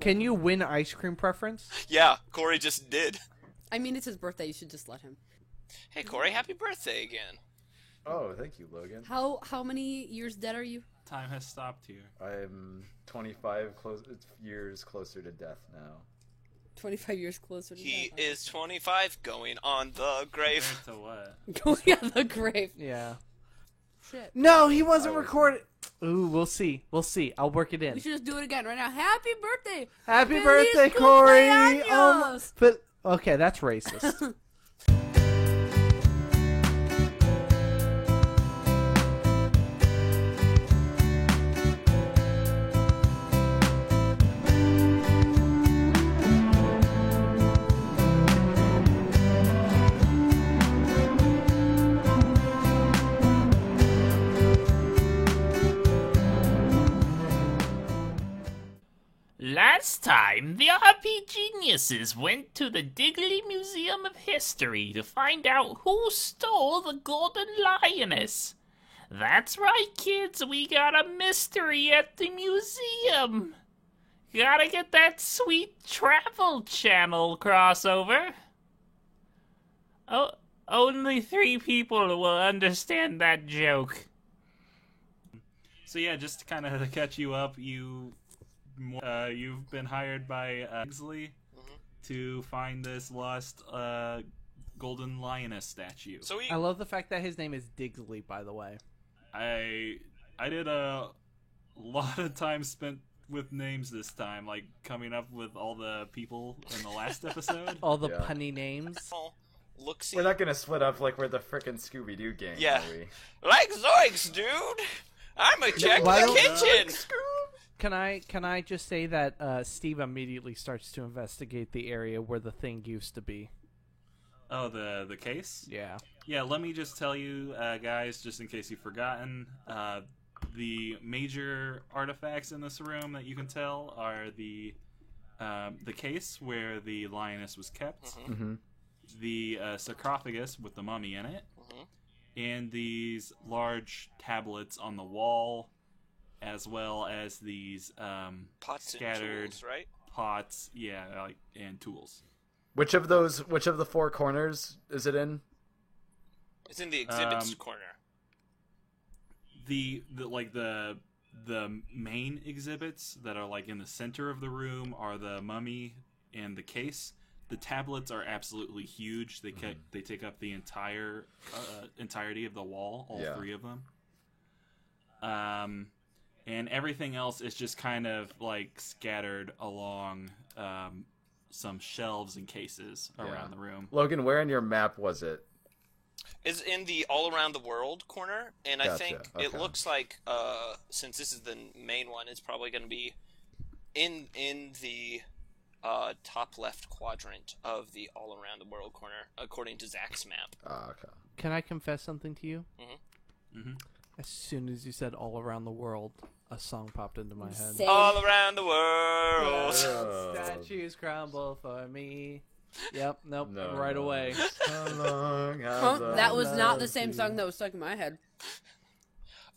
Can you win ice cream preference? Yeah, Corey just did. I mean, it's his birthday. You should just let him. Hey, Corey, happy birthday again. Oh, thank you, Logan. How many years dead are you? Time has stopped here. I'm 25 years closer to death now. 25 years closer to He death. is 25, going on the grave. Compared to what? Going on the grave. Yeah. Shit. No, he wasn't I was- recorded. Ooh, we'll see. We'll see. I'll work it in. We should just do it again right now. Happy birthday! Happy Feliz birthday, Corey! cumpleaños! But okay, that's racist. Last time, the RP geniuses went to the Digley Museum of History to find out who stole the Golden Lioness. That's right, kids, we got a mystery at the museum. Gotta get that sweet Travel Channel crossover. Oh, only 3 people will understand that joke. So yeah, just to kind of catch you up, you've been hired by Exley to find this lost golden lioness statue. So we, I love the fact that his name is Digsley, by the way. I did a lot of time spent with names this time, like coming up with all the people in the last episode. All the Yeah. punny names. look-see. We're not gonna split up like we're the frickin' Scooby-Doo gang, Yeah. are we? Like Zoinks, dude! I'ma check why the don't- kitchen! Can I just say that Steve immediately starts to investigate the area where the thing used to be? Oh, the case? Yeah. Yeah, let me just tell you, guys, just in case you've forgotten, the major artifacts in this room that you can tell are the case where the lioness was kept, Mm-hmm. the sarcophagus with the mummy in it, and these large tablets on the wall, as well as these Pots scattered and tools, right? pots, and tools. Which of the 4 corners is it in? It's in the exhibits Um, corner. The main exhibits that are like in the center of the room are the mummy and the case. The tablets are absolutely huge. They they take up the entirety of the wall, all Yeah. 3 of them. And everything else is just kind of like scattered along some shelves and cases around the room. Logan, where in your map was it? Is in the all around the world corner, and I Gotcha, think it okay. looks like since this is the main one, it's probably going to be in the top left quadrant of the all around the world corner, according to Zach's map. Okay. Can I confess something to you? Mm-hmm. As soon as you said all around the world, a song popped into my head. Same. All around the world. Statues crumble for me. Yep, nope, No. right away. How long has Huh? That was not the love same you? song that was stuck in my head.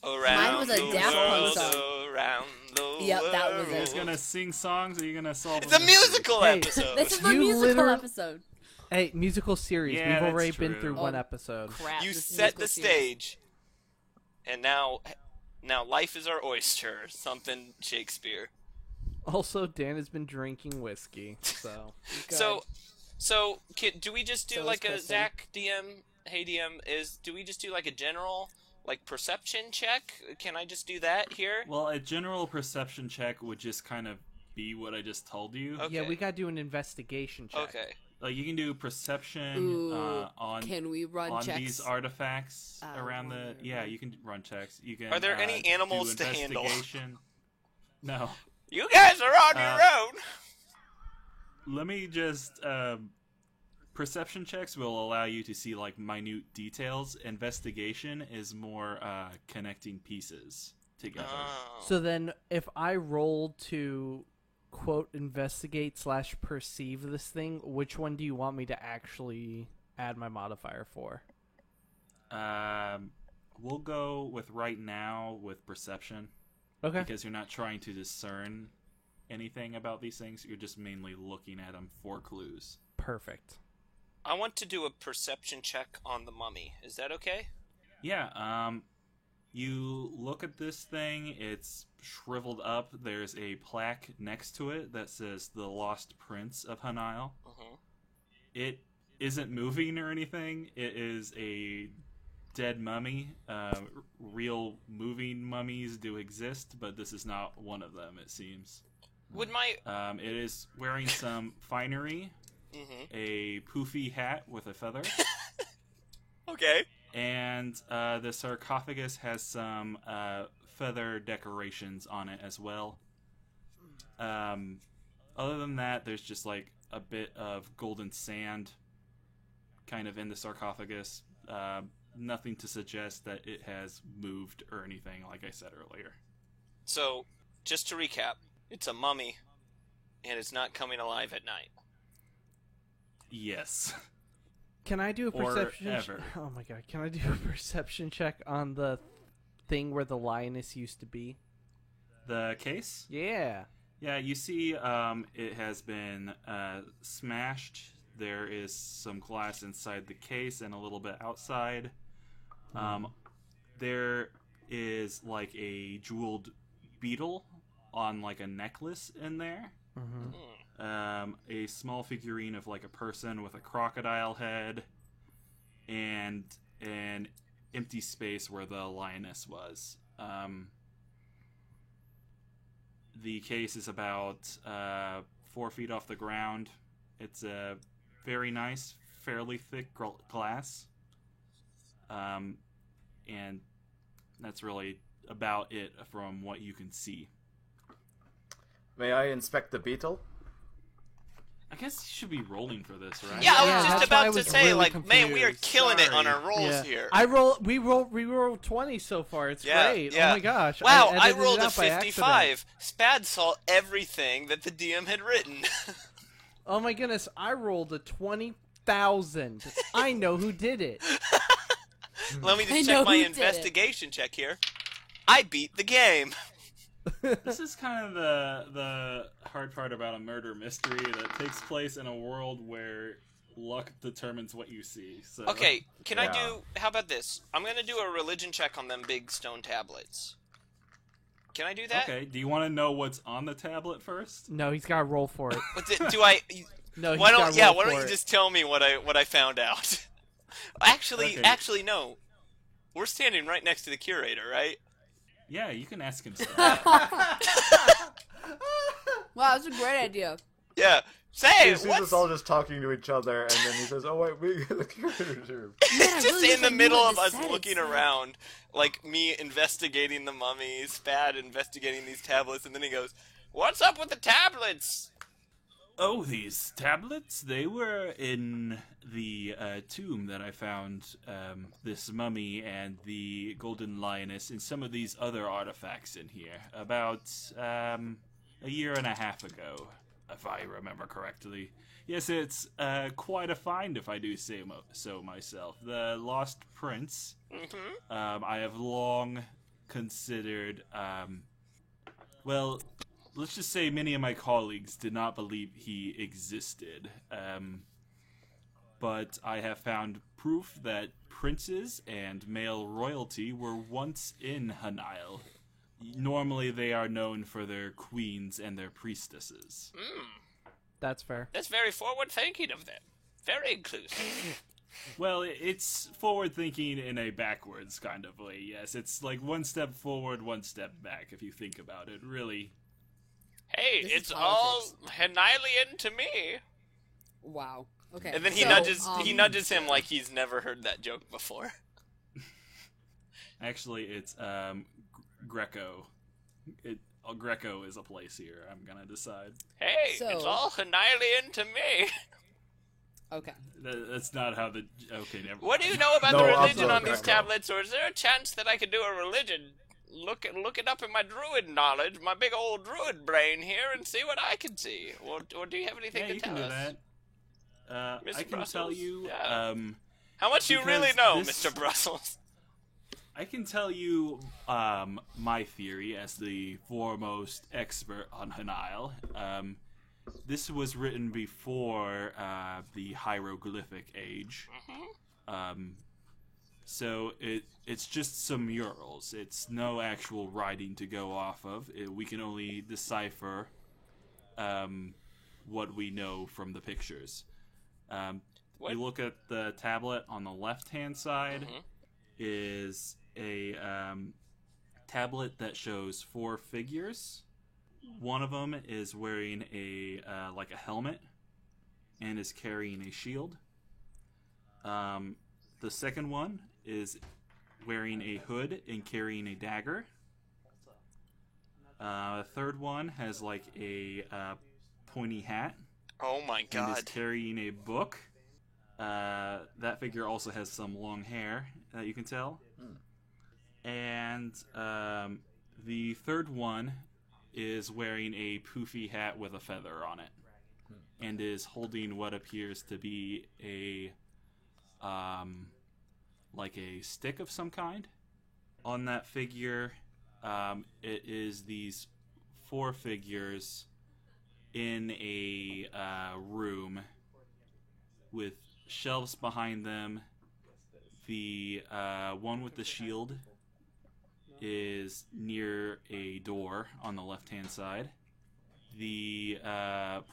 Around Mine was a the Daft Punk world, song. around the Yep, that was Are you it. guys gonna sing songs, or are you gonna solve It's a mystery? musical Hey, episode. This is the You musical literally- episode. Hey, musical series. Yeah, We've that's already been true. through Oh, one episode. Crap. You this set musical the series. stage, and now life is our oyster. Something Shakespeare. Also, Dan has been drinking whiskey, so. So do we just do So is like a Kristen. Zach DM? Hey DM, do we just do like a general like perception check? Can I just do that here? Well, a general perception check would just kind of be what I just told you. Okay. Yeah, we gotta do an investigation check. Okay. Like you can do perception Ooh, on Can we run on checks? these artifacts around the. wonder. Yeah, you can run checks. You can. Are there any do animals to handle? investigation. No. You guys are on your own. Let me just. Perception checks will allow you to see like minute details. Investigation is more connecting pieces together. Oh. So then, if I roll to quote investigate / perceive this thing, which one do you want me to actually add my modifier for? We'll go with right now with perception Okay. because you're not trying to discern anything about these things. You're just mainly looking at them for clues. Perfect. I want to do a perception check on the mummy. Is that okay? Yeah, you look at this thing, it's shriveled up. There's a plaque next to it that says The Lost Prince of Hanail. Uh-huh. It isn't moving or anything. It is a dead mummy. Real moving mummies do exist, but this is not one of them, it seems. Would my... It is wearing some finery, a poofy hat with a feather, Okay. and the sarcophagus has some feather decorations on it as well. Other than that, there's just like a bit of golden sand kind of in the sarcophagus. Nothing to suggest that it has moved or anything, like I said earlier. So, just to recap, it's a mummy, and it's not coming alive at night. Yes. Can I do a Or perception? ever. Oh my god! Can I do a perception check on the thing where the lioness used to be? The case? Yeah. Yeah, you see it has been smashed. There is some glass inside the case and a little bit outside. There is like a jeweled beetle on like a necklace in there. A small figurine of like a person with a crocodile head, and an empty space where the lioness was. The case is about 4 feet off the ground. It's a very nice, fairly thick glass. And that's really about it from what you can see. May I inspect the beetle? I guess you should be rolling for this, right? Yeah, I Yeah, was just that's why I about to was say, really like, man, we are confused. killing it on Sorry. our rolls Yeah. here. We rolled 20 so far. It's Yeah, great. yeah. Oh my gosh. Wow, I edited it rolled a out by accident. 55. Spad saw everything that the DM had written. Oh my goodness, I rolled a 20,000. I know who did it. Let me I just know check my who did it. investigation check here. I beat the game. This is kind of the hard part about a murder mystery that takes place in a world where luck determines what you see. So Okay, can I Yeah. do... How about this? I'm going to do a religion check on them big stone tablets. Can I do that? Okay, do you want to know what's on the tablet first? No, he's got to roll for it. But do I... No, he's Why got don't roll why don't for you it. just tell me what I found out? Okay. Actually no. We're standing right next to the curator, right? Yeah, you can ask him stuff. Wow, that's a great idea. Yeah. Say, He sees what's us all just talking to each other, and then he says, "Oh wait, we the curator's here." just really in the wish I knew middle what of this us said. looking around, like me investigating the mummies, Spad investigating these tablets, and then he goes, "What's up with the tablets?" Oh, these tablets? They were in the tomb that I found this mummy and the golden lioness and some of these other artifacts in here about a year and a half ago, if I remember correctly. Yes, it's quite a find, if I do say so myself. The Lost Prince. I have long considered, well, let's just say many of my colleagues did not believe he existed. But I have found proof that princes and male royalty were once in Hanail. Normally they are known for their queens and their priestesses. That's fair. That's very forward thinking of them. Very inclusive. Well, it's forward thinking in a backwards kind of way, yes. It's like one step forward, one step back, if you think about it, really. Hey, This is it's all politics. Hanilian to me. Wow. Okay. And then he so, he nudges him like he's never heard that joke before. Actually, it's Greco. Greco is a place here, I'm gonna decide. Hey, So- it's all Hanilian to me. Okay. That's not how the... Okay, never What do you know about No, the I'm religion not on these Greco. tablets, or is there a chance that I could do a religion? Look it up in my druid knowledge, my big old druid brain here, and see what I can see. Or do you have anything Yeah, to you tell can do us? that. Mr. I can tell Brussels? you, Yeah. How much do you really because know, this- Mr. Brussels? I can tell you my theory as the foremost expert on Hanile. This was written before the hieroglyphic age. So it's just some murals. It's no actual writing to go off of. We can only decipher what we know from the pictures. You look at the tablet on the left-hand side is a tablet that shows 4 figures. One of them is wearing a helmet and is carrying a shield. The second one is wearing a hood and carrying a dagger. The third one has like a pointy hat. Oh my And is god. carrying a book. That figure also has some long hair that you can tell. And the third one is wearing a poofy hat with a feather on it. And is holding what appears to be a stick of some kind. On that figure, it is these 4 figures in a room with shelves behind them. The one with the shield is near a door on the left-hand side. The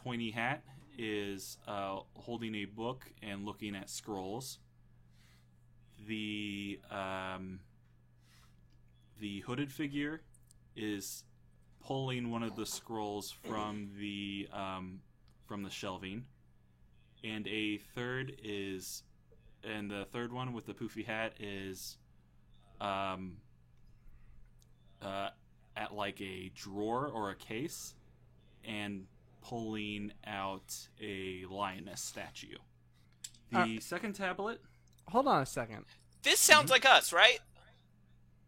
pointy hat is holding a book and looking at scrolls. The hooded figure is pulling one of the scrolls from the shelving, and the third one with the poofy hat is at like a drawer or a case and pulling out a lioness statue. The second tablet. Hold on a second. This sounds like us, right?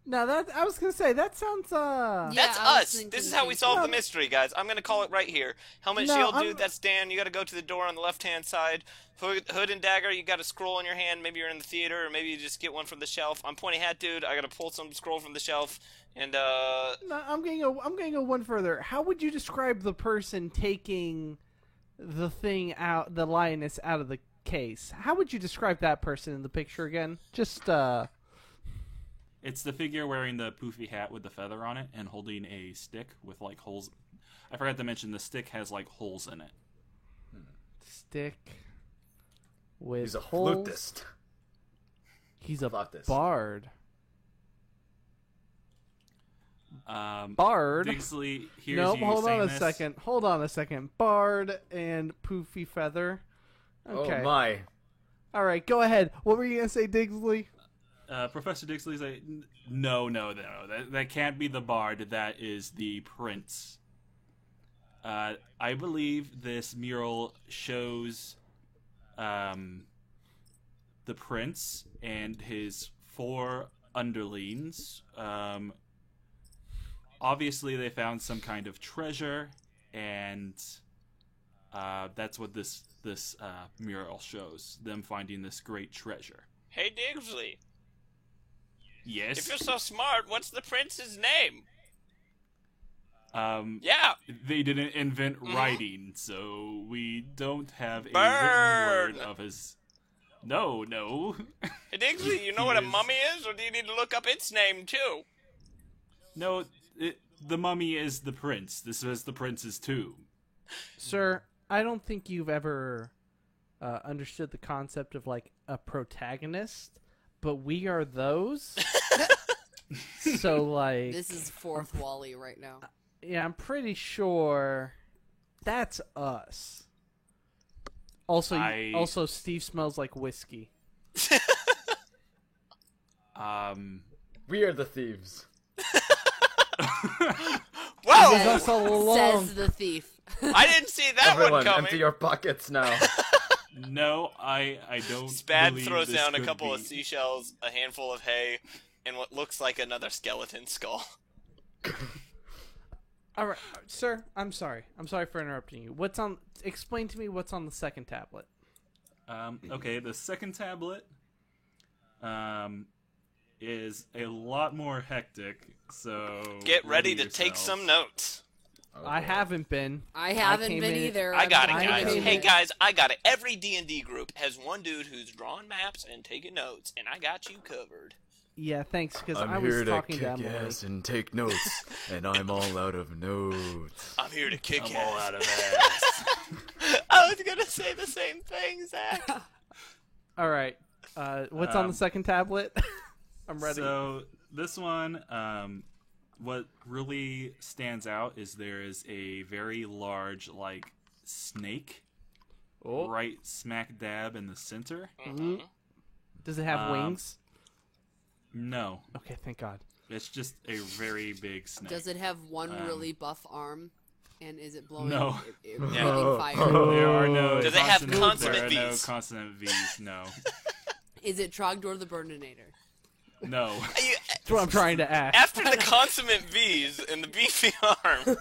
No, that I was gonna say that sounds. Yeah, That's I was us. thinking This is the how same we solve the thing. mystery, guys. I'm gonna call it right here. Helmet No, shield, I'm- dude. That's Dan. You got to go to the door on the left-hand side. Hood and dagger. You got a scroll in your hand. Maybe you're in the theater, or maybe you just get one from the shelf. I'm pointy hat, dude. I got to pull some scroll from the shelf, and No, I'm going to go one further. How would you describe the person taking the thing out, the lioness out of the case? How would you describe that person in the picture again? Just It's the figure wearing the poofy hat with the feather on it and holding a stick with like holes. I forgot to mention the stick has like holes in it. stick with He's a holes. flutist. He's a Flautist. bard. Bard. Bard. Dixley, here's Nope, you hold on saying a this. second. Hold on a second. Bard and Poofy Feather. Okay. Oh my. All right, go ahead. What were you going to say, Digsley? Professor Dixley's like, no, that can't be the bard. That is the prince. I believe this mural shows the prince and his 4 underlings. Obviously, they found some kind of treasure, and that's what this mural shows. Them finding this great treasure. hey, Digsley. Yes. If you're so smart, what's the prince's name? Yeah. They didn't invent writing, so we don't have a Bird. written word of his. No. Hey, Digsley, you know what a Yes. mummy is, or do you need to look up its name, too? No, the mummy is the prince. This is the prince's tomb. Sir, I don't think you've ever understood the concept of like a protagonist, but we are those. So like, This is fourth Wally right now. yeah, I'm pretty sure that's us. Also, also, Steve smells like whiskey. We are the thieves. Whoa! This is us all along. Says the thief. I didn't see that one Everyone, coming. empty your pockets now. No, I don't. Spad believe throws this down a could couple be. of seashells, a handful of hay, and what looks like another skeleton skull. All right, sir. I'm sorry. I'm sorry for interrupting you. What's on? Explain to me what's on the second tablet. Okay, the second tablet is a lot more hectic. So Get ready to take yourselves. some notes. Oh, I boy. haven't been. I haven't came been in- either. I got it, I'm guys. doing Hey, it. guys, I got it. Every D&D group has one dude who's drawing maps and taking notes, and I got you covered. Yeah, thanks, because I'm I was here to talking kick to Emily. ass and take notes, and I'm all out of notes. I'm here to kick I'm ass. all out of ass. I was gonna say the same thing, Zach. All right. What's on the Um, second tablet? I'm ready. So this one, what really stands out is there is a very large, like, snake Oh. right smack dab in the center. Mhm. Does it have um, wings? No, Okay, thank God. it's just a very big snake. Does it have one Um, really buff arm? And is it blowing? No. Breathing Yeah. fire? There are no. Do they have consonant- consonant There are no Vs? consonant V's. No, Is it Trogdor the Burninator? no. That's what I'm trying to ask. After the consummate V's and the beefy arm,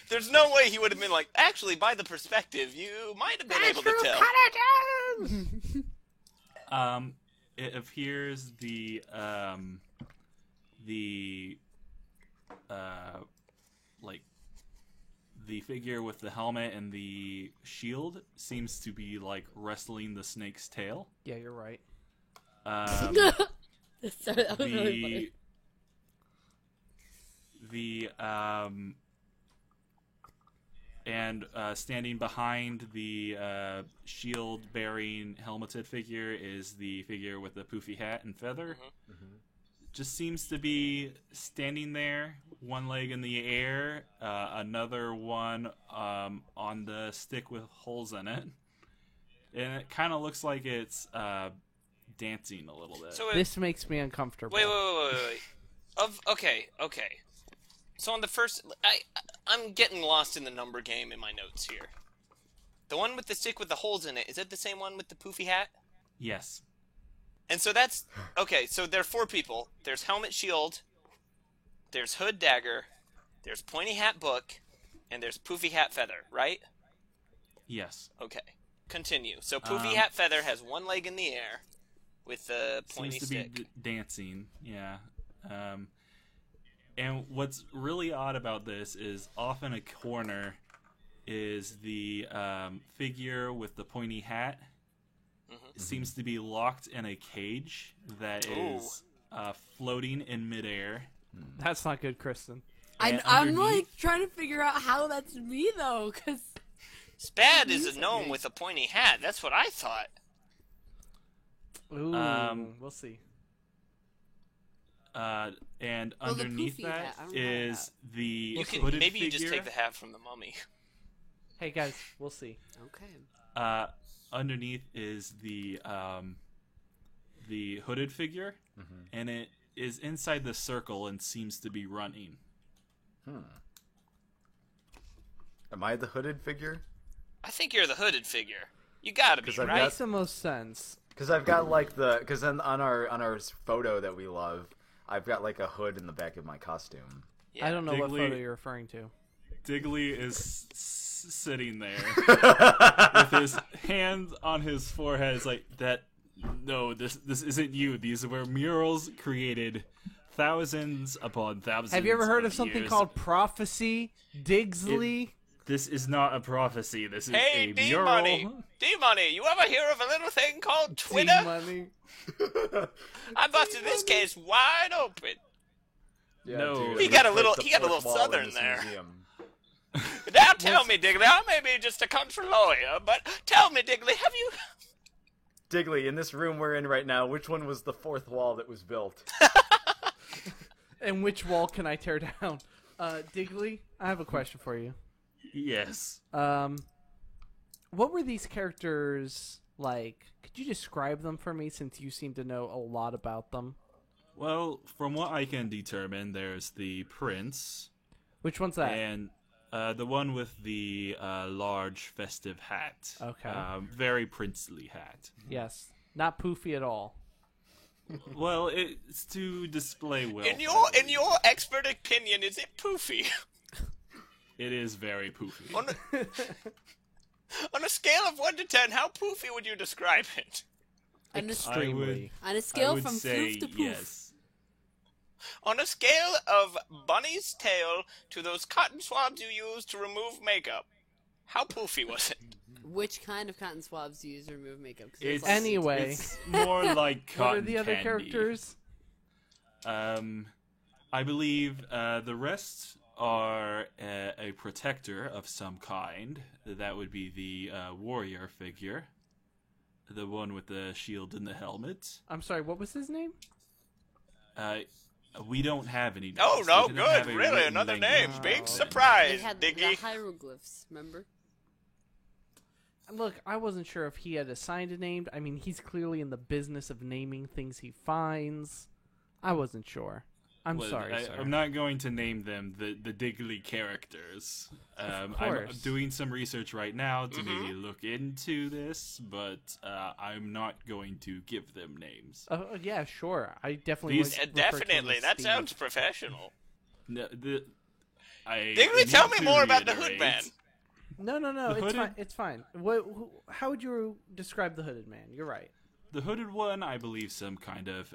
there's no way he would have been like, actually, by the perspective, you might have been able to tell. It appears like the figure with the helmet and the shield seems to be like wrestling the snake's tail. Yeah, you're right. Sorry, that was really funny. And standing behind the shield-bearing helmeted figure is the figure with the poofy hat and feather. Just seems to be standing there, one leg in the air, another one on the stick with holes in it. And it kind of looks like it's dancing a little bit. So This makes me uncomfortable. wait. Okay. So on the first, I'm getting lost in the number game in my notes here. The one with the stick with the holes in it, is it the same one with the poofy hat? Yes. And so that's okay. So there are 4 people. There's helmet, shield. There's hood, dagger. There's pointy hat, book, and there's poofy hat, feather. Right? Yes. Okay. Continue. So poofy hat, feather has one leg in the air with the pointy Seems to stick. be dancing, yeah. And what's really odd about this is off in a corner is the figure with the pointy hat. It seems to be locked in a cage that is floating in midair. That's not good, Kristen. I'm And like underneath- trying to figure out how that's me though, because Spad is a gnome with a pointy hat. That's what I thought. Ooh, we'll see. And Well, the underneath poofy that hat, I don't know is the You can hooded maybe you figure. just take the hat from the mummy. Hey guys, we'll see. okay. Underneath is the hooded figure, and it is inside the circle and seems to be running. Am I the hooded figure? I think you're the hooded figure. You gotta be, 'Cause I've right? Makes the most sense. Because I've got like because on our photo that we love, I've got like a hood in the back of my costume. Yeah. I don't know what Digley- photo you're referring to. Digley is sitting there with his hands on his forehead. It's like that. No, this isn't you. These were murals created thousands upon thousands. Have you ever heard of something years. called prophecy, Digsley? This is not a prophecy. This is Hey, a D-Money! mural. D-Money, you ever hear of a little thing called Twitter? Money. I busted this case wide open. Yeah, No. dude, He it got a looks little- like the he got a fourth little wall in southern this there. museum. Now tell me, Digley, I may be just a country lawyer, but tell me, Digley, have you... Digley, in this room we're in right now, which one was the fourth wall that was built? And which wall can I tear down? Digley, I have a question for you. Yes. What were these characters like? Could you describe them for me, since you seem to know a lot about them? Well, from what I can determine, there's the prince Which one's that? and the one with the large festive hat. Okay. Very princely hat. Yes, not poofy at all. Well, it's to display wealth. In your expert opinion, is it poofy? It is very poofy. On a scale of 1 to 10, how poofy would you describe it? On a, Extremely. on a I scale would from say poof to poof. yes. On a scale of bunny's tail to those cotton swabs you use to remove makeup, how poofy was it? Which kind of cotton swabs do you use to remove makeup? 'Cause It's there's Anyway. it's more like cotton What are the other candy. characters? I believe the rest are a protector of some kind. That would be the warrior figure, the one with the shield and the helmet. I'm sorry, what was his name? We don't have any names. Oh, no, We didn't have good. a Really, written another language. name. Big Oh. surprise, They had the Diggy. hieroglyphs, remember? Look, I wasn't sure if he had assigned a name. I mean, he's clearly in the business of naming things he finds. I wasn't sure. I'm Well, sorry, sir. I'm not going to name them the Diggly characters. I'm course. doing some research right now to Mm-hmm. maybe look into this, but I'm not going to give them names. Yeah, sure. I definitely These- would Yeah, refer to him definitely. as That Steve. sounds professional. No, Digly, need tell me to more about the reiterate, Hood Man. No, The it's hooded- fine. It's fine. How would you describe the hooded man? You're right. The hooded one, I believe, some kind of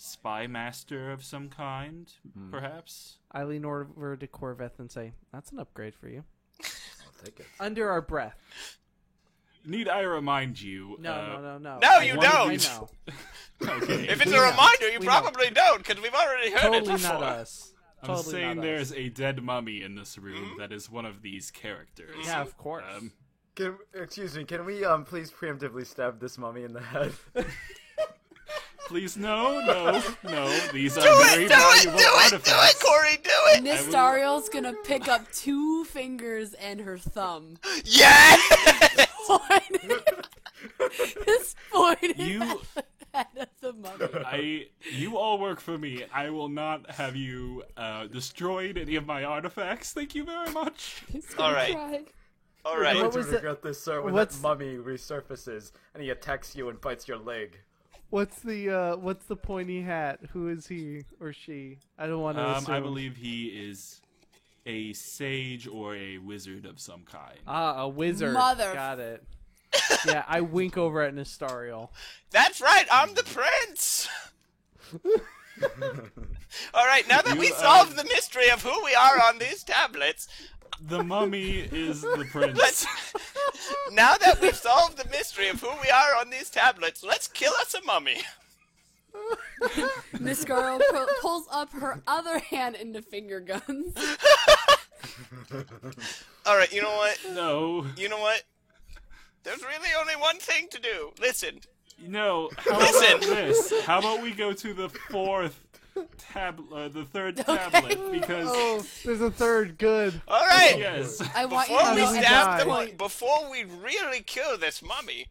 spy master of some kind, perhaps. I lean over to Corvette and say, "That's an upgrade for you." I'll take it. Under our breath. Need I remind you? No. No, you one of don't. these- I know. If Okay. it's We a know. reminder, you We know. probably don't, because we've already heard it Totally before. not us. I'm Totally saying not there's us. a dead mummy in this room that is one of these characters. Yeah, of course. Excuse me, can we please preemptively stab this mummy in the head? Please, no. These are Do very it, valuable do it, artifacts. Corey, do it! Nistariel's gonna pick up 2 fingers and her thumb. Yes! This point You- at the head of the mummy. You all work for me. I will not have you destroyed any of my artifacts. Thank you very much. He's gonna All right. cry. All You're right. going What to was it- regret this, sir, when what's- that mummy resurfaces and he attacks you and bites your leg. What's the pointy hat? Who is he or she? I don't want to assume. I believe he is a sage or a wizard of some kind. A wizard. Mother- Got it. Yeah, I wink over at Nestariel. That's right, I'm the prince! Alright, now that we solved the mystery of who we are on these tablets, The mummy is the prince. let's... now that we've solved the mystery of who we are on these tablets, let's kill us a mummy. This girl pulls up her other hand into finger guns. Alright, you know what? No. You know what? There's really only one thing to do. Listen. No. How Listen. about this? How about we go to the third tablet? Because Oh, there's a third. Good. Alright. yes. I want you Before to we How do we stab die? the mummy, before we really kill this mummy,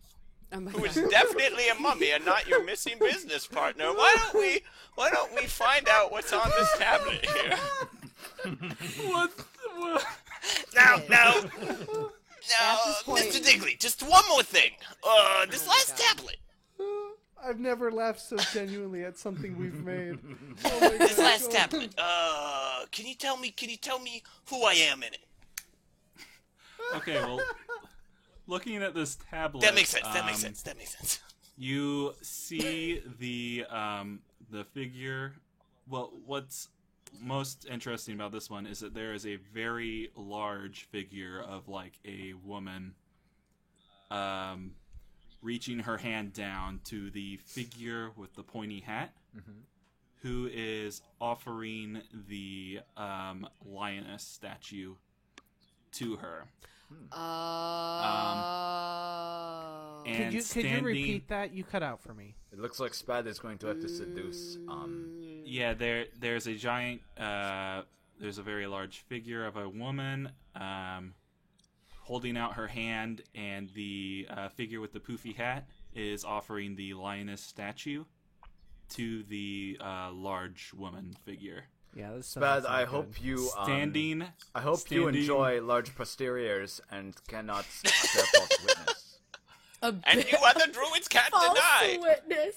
Oh my who is God. definitely a mummy and not your missing business partner, why don't we find out what's on this tablet here? What? Now, At this point- Mr. Digley, just one more thing. This last tablet. I've never laughed so genuinely at something we've made. This last tablet. Can you tell me who I am in it? Okay, well, looking at this tablet, That makes sense. You see the figure. Well, what's most interesting about this one is that there is a very large figure of like a woman, reaching her hand down to the figure with the pointy hat, who is offering the lioness statue to her. Could And you standing, repeat that? You cut out for me. It looks like Spad is going to have to seduce. Yeah, there's a giant. There's a very large figure of a woman holding out her hand, and the figure with the poofy hat is offering the lioness statue to the large woman figure. Yeah, this Spad, doesn't I sound hope good. you Standing. I hope you standing- enjoy large posteriors and cannot bear false witness. A And bit you other druids can't false deny. witness.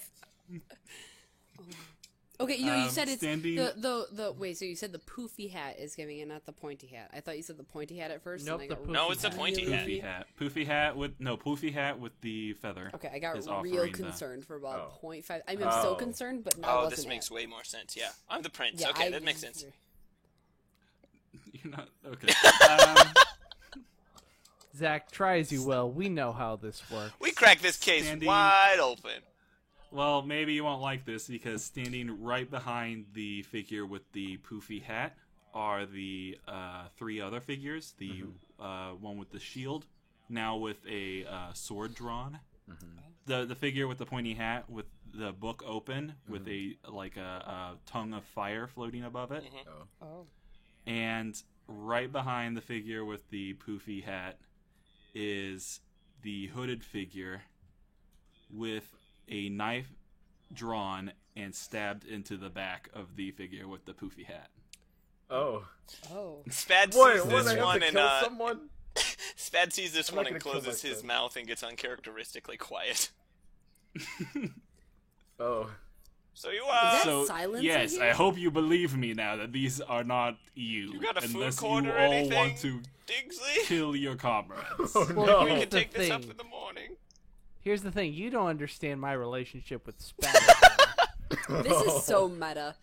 Okay, you said it's standing- the wait. So you said the poofy hat is giving it, not the pointy hat. I thought you said the pointy hat at first. Nope, and the I got poofy No, it's the hat. pointy hat. Poofy hat. Poofy hat with the feather. Okay, I got is real offering the- concerned for about Oh. 0.5. I mean, I'm still Oh. concerned, but now Oh, wasn't this makes it. way more sense. Yeah, I'm the prince. Yeah, Okay, that makes sense. You're not okay. Zach, try as you will. We know how this works. We cracked this case Standing- wide open. Well, maybe you won't like this because standing right behind the figure with the poofy hat are the 3 other figures. The one with the shield, now with a sword drawn. The figure with the pointy hat with the book open with a tongue of fire floating above it. Oh. And right behind the figure with the poofy hat is the hooded figure with a knife drawn and stabbed into the back of the figure with the poofy hat. Oh. Oh. Spad Wait, sees what? this I have one to and kill someone? Spad sees this I'm one not and gonna kill closes his myself. mouth and gets uncharacteristically quiet. Oh. So you that So silence yes, in here? I hope you believe me now that these are not you. You got a food unless court you or all anything, want to Digsley? kill your comrades. Oh Well, no. We here's can the take this up thing. in the morning. Here's the thing: you don't understand my relationship with Spat. This is so meta.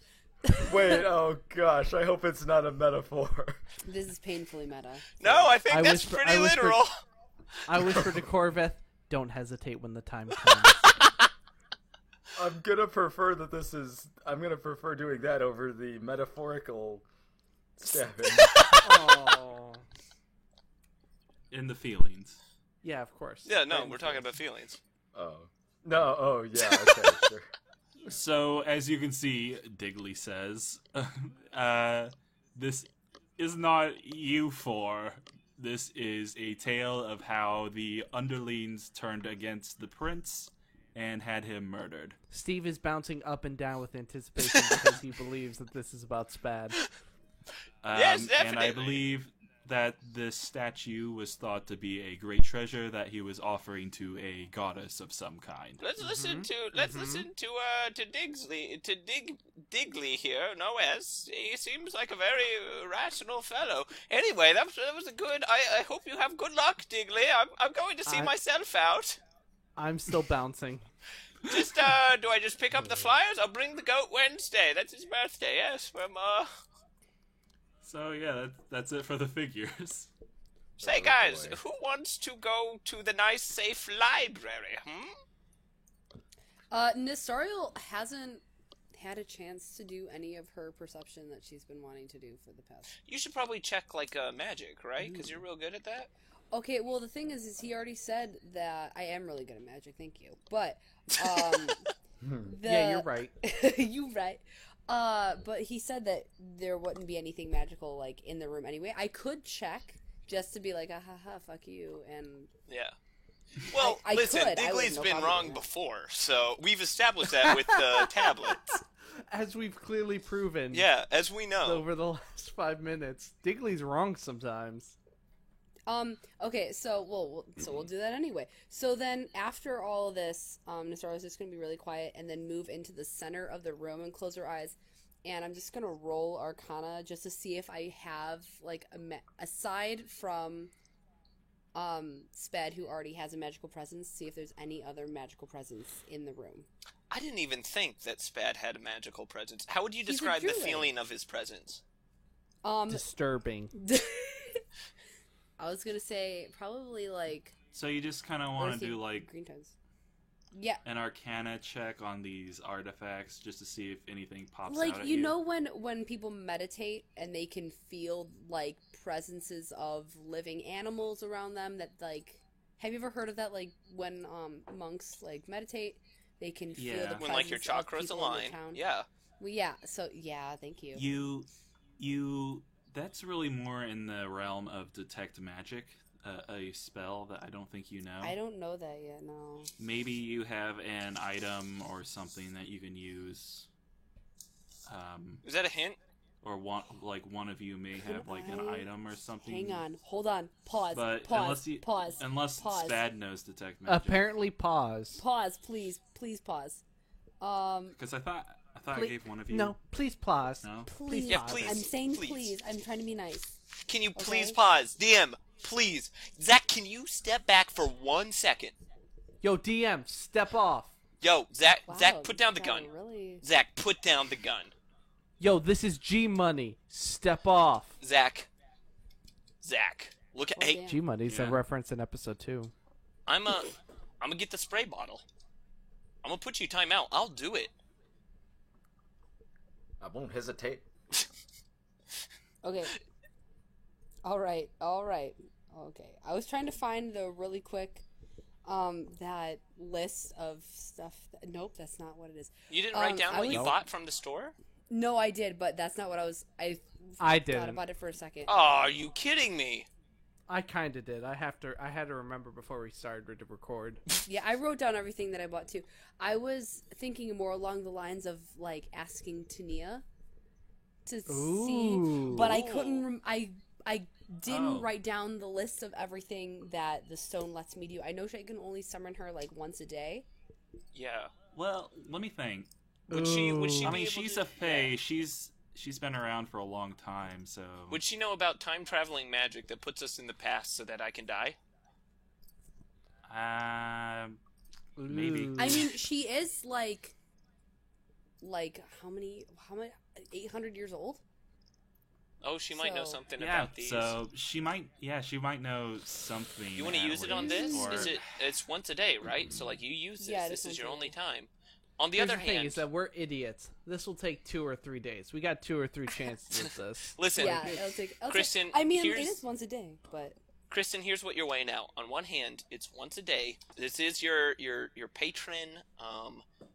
Wait, oh gosh, I hope it's not a metaphor. This is painfully meta. No, I think I that's whisper- pretty I whispered- literal. I whispered to Corveth, "Don't hesitate when the time comes." I'm gonna prefer doing that over the metaphorical stabbing. Oh. In the feelings. Yeah, of course. Yeah, no, we're talking about feelings. Oh. No, oh yeah, okay, sure. So, as you can see, Digley says, this is not you four. This is a tale of how the underlings turned against the prince and had him murdered. Steve is bouncing up and down with anticipation because he believes that this is about Spad. Yes, And I definitely. believe that this statue was thought to be a great treasure that he was offering to a goddess of some kind. Let's listen to Digley here. No S. He seems like a very rational fellow. Anyway, that was a good. I hope you have good luck, Digley. I'm going to see myself out. I'm still bouncing. Just do I just pick up the flyers? I'll bring the goat Wednesday. That's his birthday. Yes, from So yeah, that's it for the figures. Say, Oh, guys, boy. who wants to go to the nice, safe library? Nestariel hasn't had a chance to do any of her perception that she's been wanting to do for the past. You should probably check like magic, right? Because you're real good at that. Okay, well the thing is he already said that I am really good at magic. Thank you, but Yeah, you're right. you right. But he said that there wouldn't be anything magical like in the room anyway. I could check just to be like, ah, ha, ha, fuck you, and Yeah. Well, I listen, could. I would Digley's no been problem wrong doing that. before, so we've established that with the tablets. As we've clearly proven Yeah, as we know. over the last 5 minutes, Digley's wrong sometimes. Okay, so we'll do that anyway. So then after all of this, Nestariel's just gonna be really quiet and then move into the center of the room and close her eyes. And I'm just gonna roll Arcana just to see if I have like aside from Sped, who already has a magical presence, see if there's any other magical presence in the room. I didn't even think that Spad had a magical presence. How would you He's a describe the druid. feeling of his presence? Disturbing. I was gonna say probably like So you just kind of want to earthy do like green tones. Yeah, an Arcana check on these artifacts just to see if anything pops like out at you know when people meditate and they can feel like presences of living animals around them that like have you ever heard of that, like when monks like meditate they can feel Yeah. the When like your presence of chakras people in align. the town. Yeah. Well, yeah, so yeah, thank you. You that's really more in the realm of detect magic, a spell that I don't think you know. I don't know that yet, no. Maybe you have an item or something that you can use. Is that a hint? Or one of you may have like an item or something. Hang on, hold on, pause, But pause, unless pause. Spad knows detect magic. Apparently, pause. Pause, please pause. Because I I thought I Please- gave one of you. No, please pause. No? Please. Yeah, please, I'm saying please. please. I'm trying to be nice. Can you please Okay. pause? DM, please. Zach, can you step back for 1 second? Yo, DM, step off. Yo, Zach, Wow, Zach, put down the gotta gun. Really... Zach, put down the gun. Yo, this is G Money. Step off. Zach, look at. Well, Hey, damn. G Money's a Yeah. reference in episode 2. I'm gonna get the spray bottle. I'm gonna put you time out. I'll do it. I won't hesitate. Okay. All right. Okay. I was trying to find the really quick, that list of stuff. Nope, that's not what it is. You didn't write down I what you was- bought from the store? No, I did, but that's not what I was. I thought didn't. about it for a second. Oh, are you kidding me? I kind of did. I had to remember before we started to record. Yeah, I wrote down everything that I bought too. I was thinking more along the lines of like asking Tania to see, Ooh. but I couldn't. I didn't Oh. write down the list of everything that the stone lets me do. I know I can only summon her like once a day. Yeah. Well, let me think. Would she Ooh. be I mean, able she's to, a fae. yeah. She's been around for a long time, so. Would she know about time traveling magic that puts us in the past so that I can die? Maybe. Ooh. I mean, she is like how many 800 years old? Oh, she might know So- something Yeah, about these. so she might know something. You want to at use it on least, this? or- Is it? It's once a day, right? So like you use this. Yeah, it this is is once your a only day. time. On the Here's other the thing hand, is that we're idiots. This will take 2 or 3 days. We got 2 or 3 chances at this. listen, Yeah, it'll take. Kristen, I mean, it here's- is once a day, but Kristen, here's what you're weighing out. On one hand, it's once a day. This is your patron,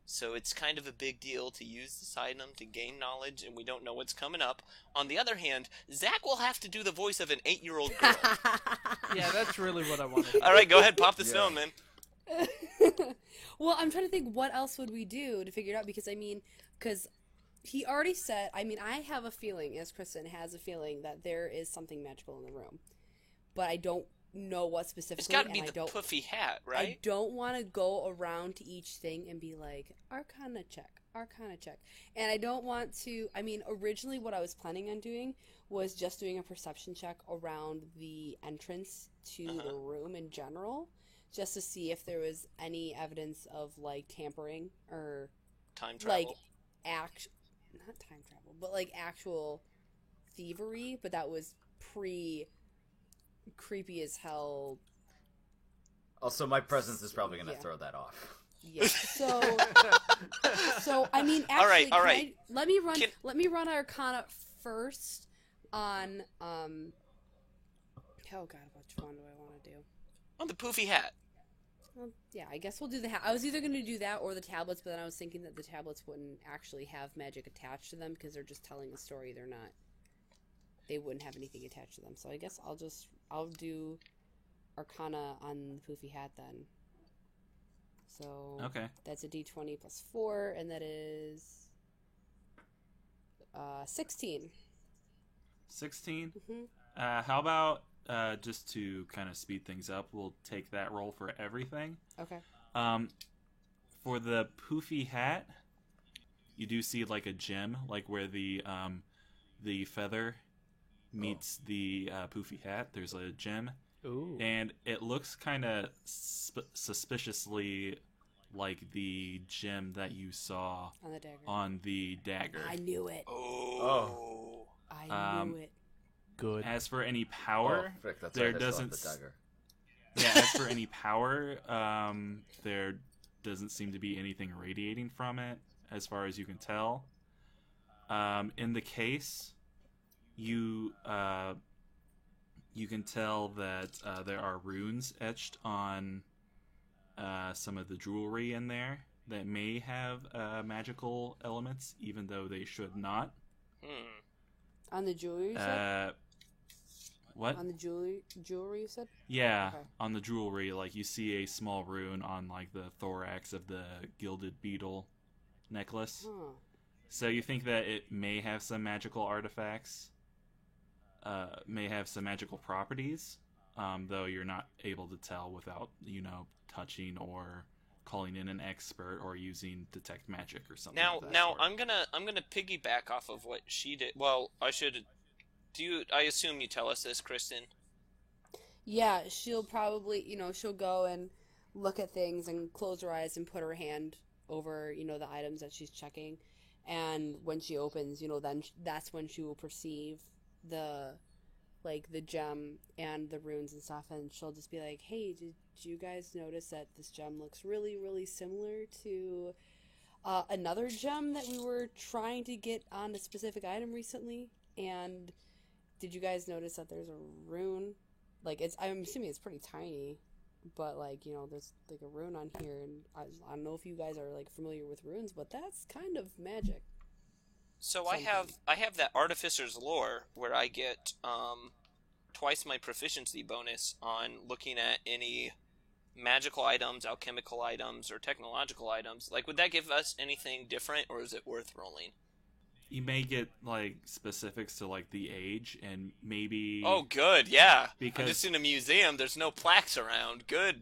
so it's kind of a big deal to use this item to gain knowledge, and we don't know what's coming up. On the other hand, Zach will have to do the voice of an 8-year-old girl. Yeah, that's really what I wanted. All right, go ahead, pop the Yeah. stone, man. well, I'm trying to think what else would we do to figure it out because he already said. I mean, I have a feeling, as Kristen has a feeling, that there is something magical in the room, but I don't know what specifically. It's got to be and the I don't. puffy hat, I right? don't want to go around to each thing and be like, Arcana check. And I don't want to. I mean, originally what I was planning on doing was just doing a perception check around the entrance to the room in general, just to see if there was any evidence of like tampering or Time travel. like not time travel, but like actual thievery. But that was creepy as hell. Also, my presence is probably going to Yeah. throw that off. Yeah. So I mean, actually, All right, all can right. let me run. Can- Let me run Arcana first on. Oh God, which one do I want to do? On the poofy hat. Well, yeah, I guess we'll do the hat. I was either going to do that or the tablets, but then I was thinking that the tablets wouldn't actually have magic attached to them because they're just telling a story. They're not. They wouldn't have anything attached to them. So I guess I'll do Arcana on the poofy hat then. So Okay. that's a d20 plus 4, and that is 16. 16. Mhm. How about just to kind of speed things up, we'll take that roll for everything. Okay. For the poofy hat, you do see like a gem, like where the feather meets the poofy hat. There's a gem, Ooh. and it looks kind of suspiciously like the gem that you saw On the dagger. on the dagger. I knew it. Oh. I knew it. Good. As for any power, Oh, frick, that's there right, I still have doesn't the dagger. yeah, as for any power, there doesn't seem to be anything radiating from it, as far as you can tell. In the case, you can tell that there are runes etched on some of the jewelry in there that may have magical elements, even though they should not. On the jewelry, you said? What? On the jewelry, you said? Yeah, Okay. on the jewelry, like you see a small rune on like the thorax of the gilded beetle necklace. Huh. So you think that it may have some magical artifacts, may have some magical properties, though you're not able to tell without touching or calling in an expert or using detect magic or something. Now, of that now sort. I'm gonna piggyback off of what she did. Well, I should. I assume you tell us this, Kristen? Yeah, she'll probably, she'll go and look at things and close her eyes and put her hand over, the items that she's checking. And when she opens, then that's when she will perceive the gem and the runes and stuff. And she'll just be like, hey, did you guys notice that this gem looks really, really similar to another gem that we were trying to get on a specific item recently? And did you guys notice that there's a rune? I'm assuming it's pretty tiny, but there's a rune on here, and I don't know if you guys are familiar with runes, but that's kind of magic. So I have that Artificer's Lore where I get twice my proficiency bonus on looking at any magical items, alchemical items, or technological items. Would that give us anything different, or is it worth rolling? You may get specifics to the age and maybe. Oh, good, yeah. Because I'm just in a museum. There's no plaques around. Good.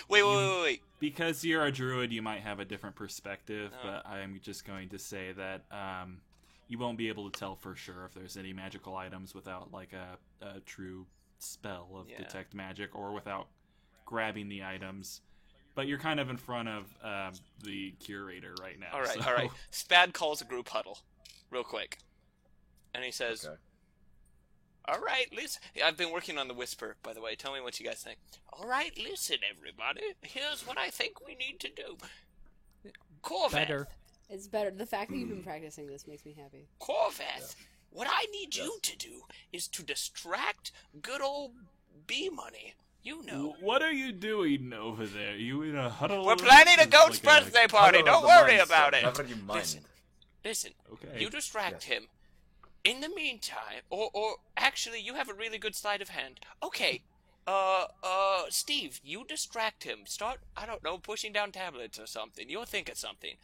Wait. Because you're a druid, you might have a different perspective, but I'm just going to say that you won't be able to tell for sure if there's any magical items without a true spell of detect magic or without grabbing the items. But you're kind of in front of the curator right now. All right, so. all right. Spad calls a group huddle, real quick, and he says, Okay. "All right, listen. I've been working on the whisper, by the way. Tell me what you guys think. All right, listen, everybody. Here's what I think we need to do. Corveth, Better. It's better. The fact that you've been practicing this makes me happy. Corveth, what I need you to do is to distract good old B-Money. You know." What are you doing over there? You in a huddle? We're planning a goat's Like birthday party. Huddle of Don't the worry mind, about sir. it. Never you mind. Listen. Okay. You distract him. In the meantime, or actually, you have a really good sleight of hand. Okay, Steve, you distract him. Start, I don't know, pushing down tablets or something. You'll think of something.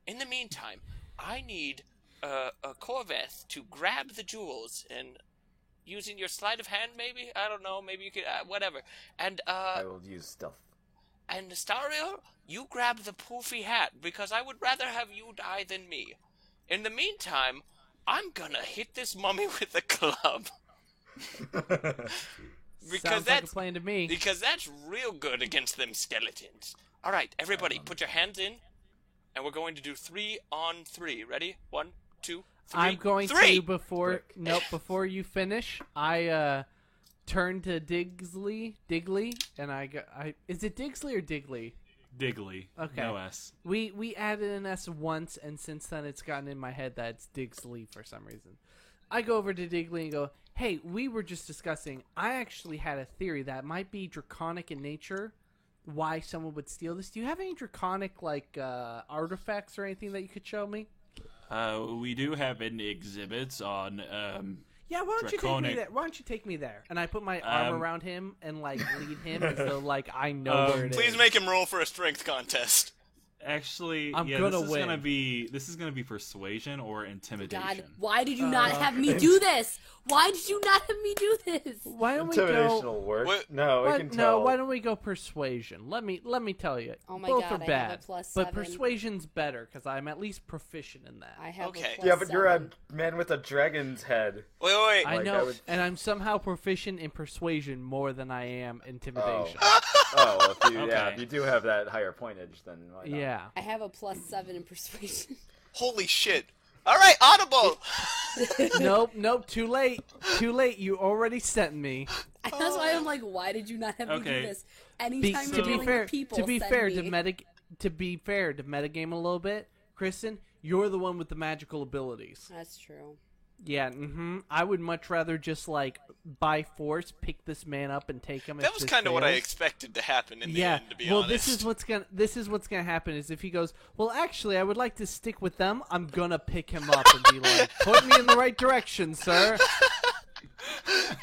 In the meantime, I need a Corveth to grab the jewels and using your sleight of hand, maybe? I don't know. Maybe you could, whatever. And I will use stealth. and Stario, you grab the poofy hat because I would rather have you die than me. In the meantime, I'm gonna hit this mummy with a club. Sounds like a plan to me. Because that's real good against them skeletons. All right, everybody, put your hands in, and we're going to do 3 on 3. Ready? 1, 2, 3. I'm going 3! to before you finish. I turn to Diggley, and is it Digsley or Digley? Digley. Okay. No S. We added an S once, and since then it's gotten in my head that it's Digsley for some reason. I go over to Digley and go, hey, we were just discussing, I actually had a theory that might be draconic in nature, why someone would steal this. Do you have any draconic, artifacts or anything that you could show me? We do have an exhibit on, Yeah, why don't you take me draconic. there? Why don't you take me there? And I put my arm around him and, lead him as though, I know where it is. Please make him roll for a strength contest. Actually, I'm yeah, gonna this is win. gonna be persuasion or intimidation. God, why did you not have me do this? Why did you not have me do this? Why don't we Intimidation go... will work. What- No, we can tell. why don't we go persuasion? Let me tell you. Oh my both God, are I bad, have a +7. but persuasion's better because I'm at least proficient in that. I have Okay. a Yeah, but you're a +7. man with a dragon's head. Wait. I Like, know, I would- and I'm somehow proficient in persuasion more than I am intimidation. Oh, if you, Okay. if you do have that higher pointage, then why not? Yeah. I have a +7 in persuasion. Holy shit. All right, audible. Nope. Too late. You already sent me. That's why I'm like, why did you not have me Okay. do this? Anytime you're to be dealing fair, with people, to be send fair, me. to metagame a little bit, Kristen, you're the one with the magical abilities. That's true. Yeah, I would much rather just by force pick this man up and take him. That if was this kind of what I fails. expected to happen in the Yeah, end, to be well, honest. this is what's gonna happen is if he goes, well, actually, I would like to stick with them. I'm gonna pick him up and be like, put me in the right direction, sir.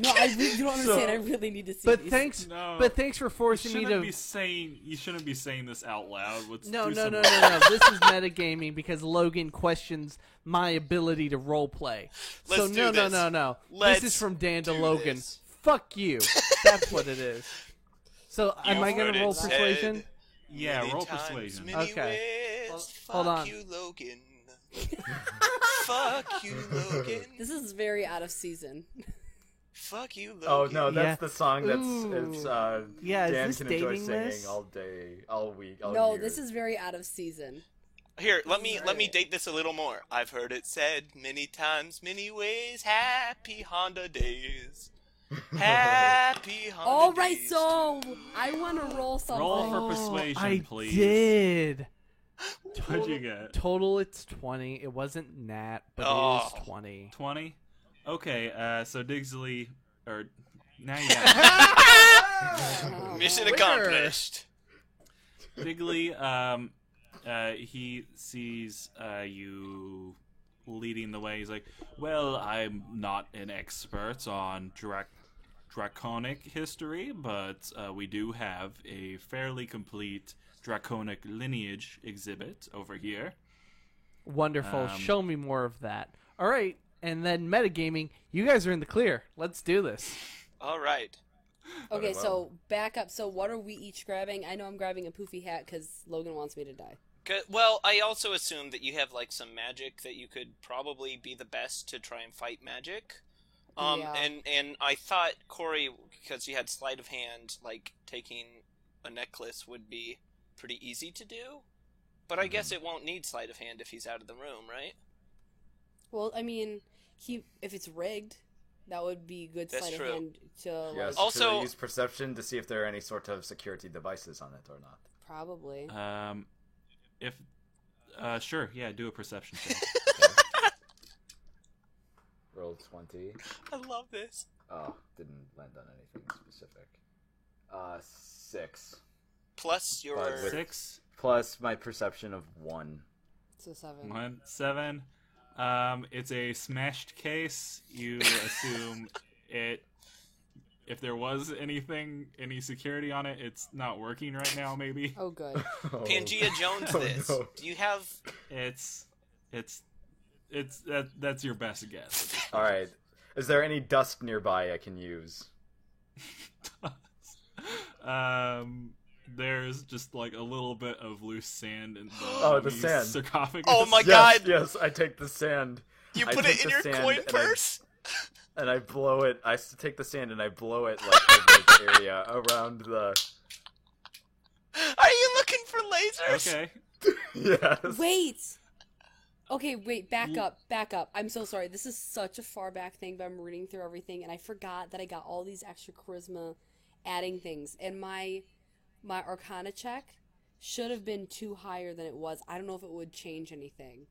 No, you don't understand. I really need to see But these. thanks for forcing me to. You shouldn't be saying this out loud. Let's No. do some- This is metagaming because Logan questions my ability to roleplay. So Let's do this. no. Let's This is from Dan to do Logan. this. Fuck you. That's what it is. So am I You've gonna heard roll it persuasion? said, Yeah, Many roll times, persuasion. Many Okay. ways. Hold Fuck on. you, Logan. Fuck you, Logan. This is very out of season. Fuck you, Logan. Oh no, that's Yeah. the song that's Ooh. it's Yeah, is Dan this can enjoy dating singing this? all day, all week, all No, year. this is very out of season. Here, let me date this a little more. I've heard it said many times, many ways. Happy Honda days. Happy Honda All right, days. so I want to roll something. Roll for persuasion, I please. did. What'd you get? Total, it's 20. It wasn't nat, but it Oh. is 20. 20? Okay, so Digsley, or now you got Mission Winner. accomplished. Digley. He sees you leading the way. He's like, "Well, I'm not an expert on draconic history, but we do have a fairly complete draconic lineage exhibit over here." Wonderful. Show me more of that. All right. And then metagaming, you guys are in the clear. Let's do this. All right. Okay, well. so back up. So what are we each grabbing? I know I'm grabbing a poofy hat because Logan wants me to die. Good. Well, I also assume that you have like some magic that you could probably be the best to try and fight magic. Yeah. And I thought Corey, because you had sleight of hand, like taking a necklace would be pretty easy to do. But I guess it won't need sleight of hand if he's out of the room, right? Well, I mean, if it's rigged, that would be good That's sleight true. of hand to Yes. Also- to use perception to see if there are any sort of security devices on it or not. probably. If sure, yeah, do a perception check. Roll 20. I love this. Oh, didn't land on anything specific. 6 Plus your... With- 6, plus my perception of 1. So 7. 1, 7. It's a smashed case. You assume it. If there was any security on it, it's not working right now. Maybe Oh, good. Pangea Jones Oh, this. no. Do you have... it's that's your best guess. All right. Is there any dust nearby I can use? There's just like a little bit of loose sand in the, Oh, the mummy's sand. sarcophagus. Oh my Yes, God! yes, I take the sand. You I put take it in the your sand coin and purse? And I blow it. I take the sand and I blow it like over the area around the. Are you looking for lasers? Okay. Yes. Wait! Okay, wait, back up. I'm so sorry. This is such a far back thing, but I'm reading through everything, and I forgot that I got all these extra charisma adding things. And my Arcana check should have been 2 higher than it was. I don't know if it would change anything.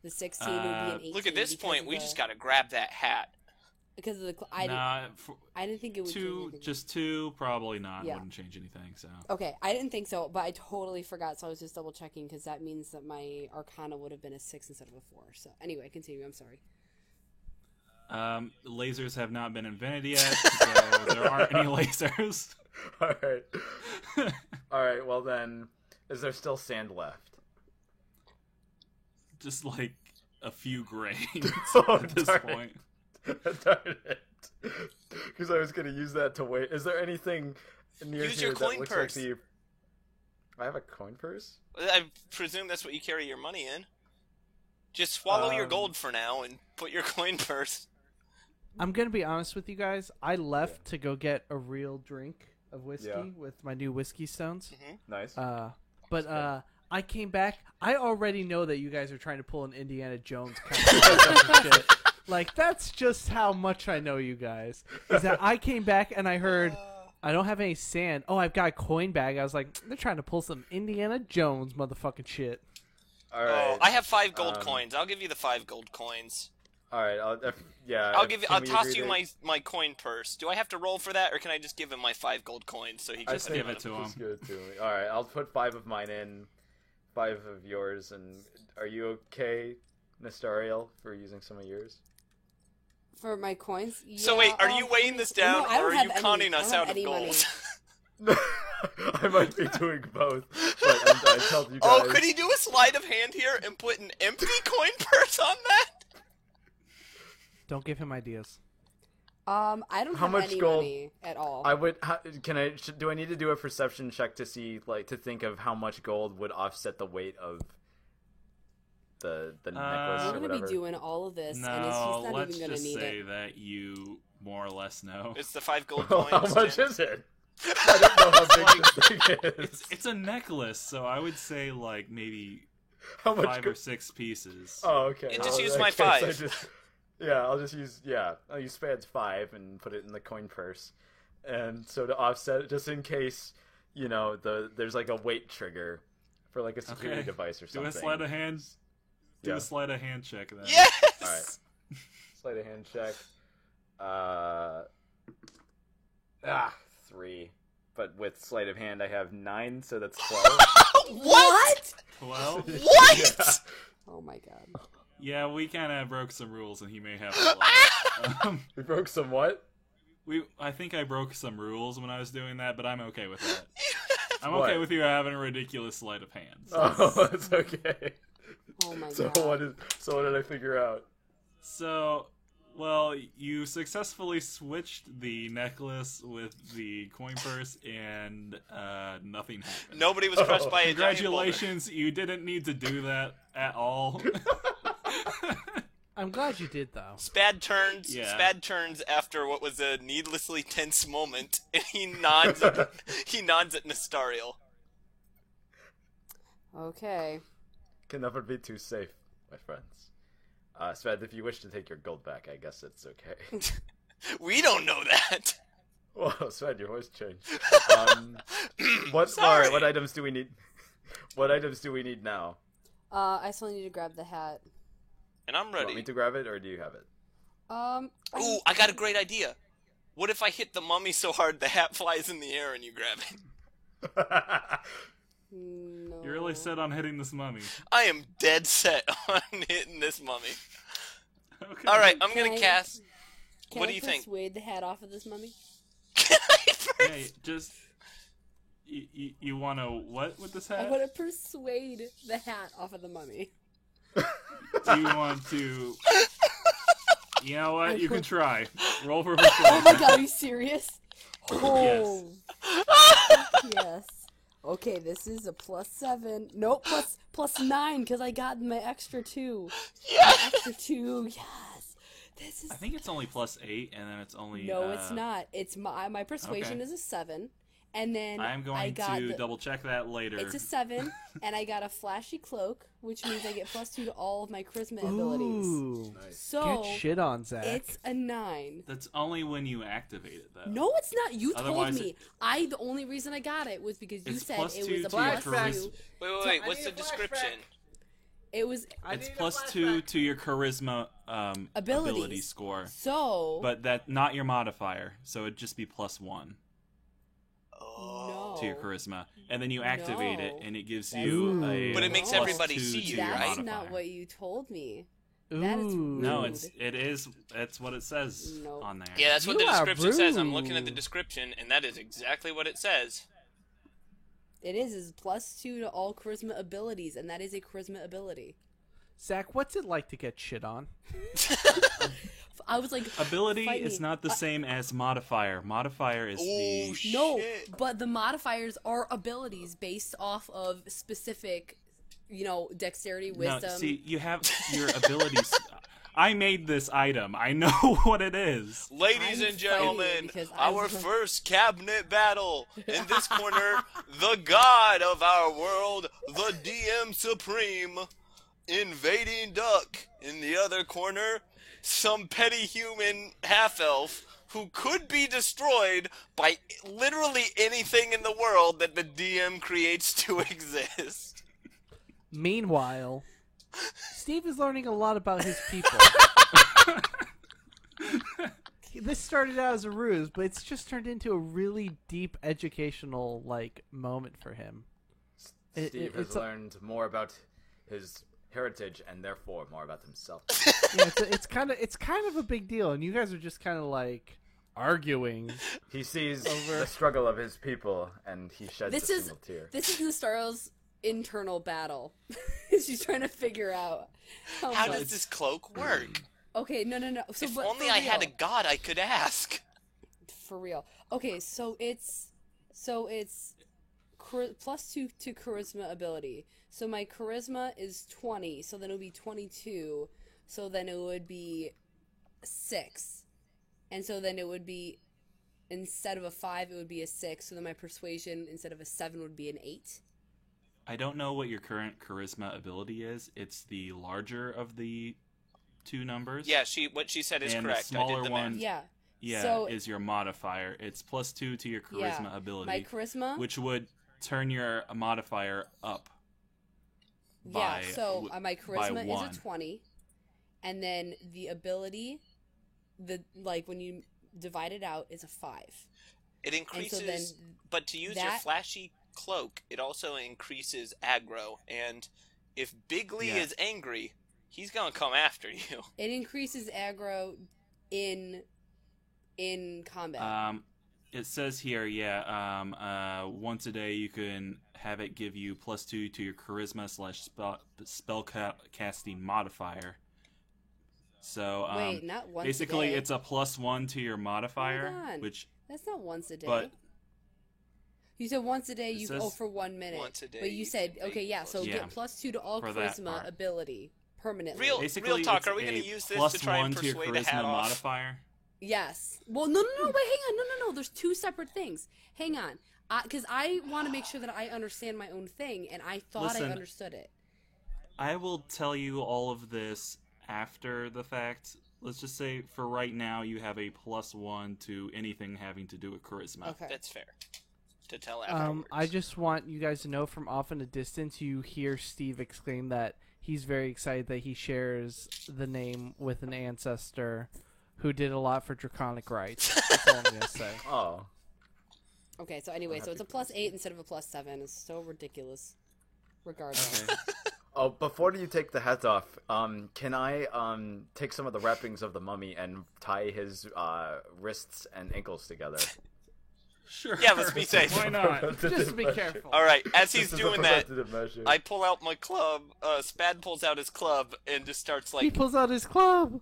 The 16 would be an 18. Look, at this because point, of we the- just gotta grab that hat. Because of the... Nah, I didn't think it would change two, anything. just 2, probably not. Yeah. Wouldn't change anything. So. Okay, I didn't think so, but I totally forgot, so I was just double checking because that means that my Arcana would have been a 6 instead of a 4. So anyway, continue. I'm sorry. Lasers have not been invented yet, so there aren't any lasers. All right. All right. Well then, is there still sand left? Just like a few grains Oh, at this darn it. point. Darn it. Because I was going to use that to wait. Is there anything near Use here your coin that looks purse. like the... I have a coin purse? I presume that's what you carry your money in. Just swallow your Um, gold for now and put your coin purse. I'm going to be honest with you guys. I left to go get a real drink of whiskey Yeah. with my new whiskey stones. Nice. But I came back. I already know that you guys are trying to pull an Indiana Jones kind of shit. Like, that's just how much I know you guys. Is that I came back and I heard, I don't have any sand. Oh, I've got a coin bag. I was like, they're trying to pull some Indiana Jones motherfucking shit. All right. Oh, I have 5 gold um, coins. I'll give you the 5 gold coins. All right. I'll give you. can I'll we toss agree you that- my coin purse. Do I have to roll for that, or can I just give him my 5 gold coins so he I can Just think give it to him. Just give it to me. All right. I'll put 5 of mine in, 5 of yours, and are you okay, Nestariel, for using some of yours? For my coins? So Yeah, wait, are you weighing this down, no, I or don't are you have any- conning I us don't out have of any money. gold? I might be doing both, but I told you guys. Oh, could he do a sleight of hand here and put an empty coin purse on that? Don't give him ideas. I don't How have much any gold- money at all. I would. Do I need to do a perception check to see, like, to think of how much gold would offset the weight of the necklace We're or gonna whatever? be doing all of this, and No, he's not let's even gonna just need say it. that you more or less know. It's the 5 gold Well, coins. how much Jim. is it? I don't know how big this thing is. It's a necklace, so I would say like maybe How much? 5 or 6 pieces. Oh, okay. Yeah, just Well, use in my that case, 5. I'll just use I'll use Spad's 5 and put it in the coin purse, and so to offset it, just in case there's like a weight trigger for like a security Okay. device or Do something. a sleight of hand. Do Yeah. a sleight of hand check then. Yes! Alright. Sleight of hand check. 3. But with sleight of hand, I have 9, so that's 12. What? 12. What? Yeah. Oh my god. Yeah, we kind of broke some rules, and he may have a lot. We broke some what? I think I broke some rules when I was doing that, but I'm okay with that. I'm What? okay with you having a ridiculous sleight of hand. Oh, that's okay. Oh my So god. what did I figure out? So, well, you successfully switched the necklace with the coin purse, and nothing happened. Nobody was crushed by a giant boulder. Congratulations, you didn't need to do that at all. I'm glad you did, though. Spad turns. Yeah. Spad turns after what was a needlessly tense moment, and he nods. He nods at Nestariel. Okay. Can never be too safe, my friends. Spad, if you wish to take your gold back, I guess it's okay. We don't know that. Whoa, Spad, your voice changed. Sorry. Alright, what items do we need? What items do we need now? I still need to grab the hat. And I'm Do you want me ready. to grab it, or do you have it? Ooh, I got a great idea. What if I hit the mummy so hard the hat flies in the air and you grab it? No. You're really set on hitting this mummy. I am dead set on hitting this mummy. Okay. All right, I'm Can gonna I- cast. Can What I do you think? persuade the hat off of this mummy? Hey, just you want to what with this I hat? want to persuade the hat off of the mummy. Do you want to? You know what? You can try. Roll for Oh my persuasion. god, are you serious? Oh. Yes. Okay, this is a +7. Nope, plus 9 because I got my extra 2. Yes! My extra 2. Yes. This is. I think it's only +8, and then it's only. No, it's not. It's my persuasion Okay. is a 7, and then I'm I going got to the, double check that later. It's a 7, and I got a flashy cloak, which means I get +2 to all of my charisma abilities. Ooh. So Get shit on, Zach. it's a 9. That's only when you activate it, though. No, it's not. You told Otherwise me. The only reason I got it was because you It's said +2 it was a to your +2. charisma. Wait. I What's need the a description? It was It's +2 to your charisma ability Abilities. score, so. but that not your modifier, so it'd just be +1 Oh. to your charisma, and then you activate it, No. and it gives That's you not- a. But it makes No. everybody +2 see to you, your That's right? modifier. not what you told me. That is Ooh. No, rude. it is. That's what it says No. on there. Yeah, that's what the You are description says. I'm looking at the rude. description, and that is exactly what it says. It is +2 to all charisma abilities, and that is a charisma ability. Zach, what's it like to get shit on? I was like, Ability fight is me. not the same as modifier. Modifier is Oh, the. shit. No, but the modifiers are abilities based off of specific, dexterity, wisdom. No, see, you have your abilities. I made this item. I know what it is. Ladies I'm and gentlemen, fighting because I'm- our first cabinet battle. In this corner, the god of our world, the DM Supreme, invading Duck. In the other corner, some petty human half-elf who could be destroyed by literally anything in the world that the DM creates to exist. Meanwhile, Steve is learning a lot about his people. This started out as a ruse, but it's just turned into a really deep educational moment for him. Steve has it's a- learned more about his heritage and therefore more about himself. Yeah, it's kind of a big deal, and you guys are just kind of arguing. He sees the struggle of his people and he sheds This a is single tear. this is Nestariel's internal battle. She's trying to figure out How much. does this cloak work? Okay, no. So, If but only for I had a real. god I could ask. For real. Okay, so it's plus 2 to charisma ability. So my charisma is 20, so then it would be 22. So then it would be 6. And so then it would be, instead of a 5, it would be a 6. So then my persuasion, instead of a 7, would be an 8. I don't know what your current charisma ability is. It's the larger of the two numbers. Yeah, what she said is And the correct. I smaller did the one- math. Yeah. Yeah, So- is your modifier. It's plus 2 to your charisma Yeah. ability, My charisma? which would turn your modifier up. Yeah, by- so my by charisma is 1. a 20. And then the ability, when you divide it out, is a 5. It increases, then but to use your that- flashy cloak, it also increases aggro. And if Bigly Yeah. is angry, he's gonna come after you. It increases aggro in combat. It says here, once a day you can have it give you plus 2 to your charisma / spell casting modifier. So Wait, not once basically a day. it's a plus 1 to your modifier, Hold on. which That's not once a day. but You said once a day It you says- for 1 minute. Once a day But you you said, can okay, make yeah, plus- so Yeah. get plus 2 to all For that charisma part. ability permanently. Real basically talk, it's are we gonna a use this plus to try 1 and to your persuade a hat charisma off? modifier. Yes. Well, no, wait, hang on. No. There's 2 separate things. Hang on. Because I want to make sure that I understand my own thing, and I thought Listen. I understood it. I will tell you all of this after the fact. Let's just say for right now you have a plus 1 to anything having to do with charisma. Okay. That's fair. To tell afterwards. I just want you guys to know from off in the distance, you hear Steve exclaim that he's very excited that he shares the name with an ancestor who did a lot for draconic rights. That's all I'm going to say. Oh. Okay, so anyway, so it's a plus 8 instead of a plus 7. It's so ridiculous. Regardless. Okay. Oh, before you take the hat off, can I take some of the wrappings of the mummy and tie his wrists and ankles together? Sure. Yeah, let's be safe. Why not? Just be careful. All right, as he's This is a doing that, preventative measure. I pull out my club. Spad pulls out his club and just starts He like pulls out his club.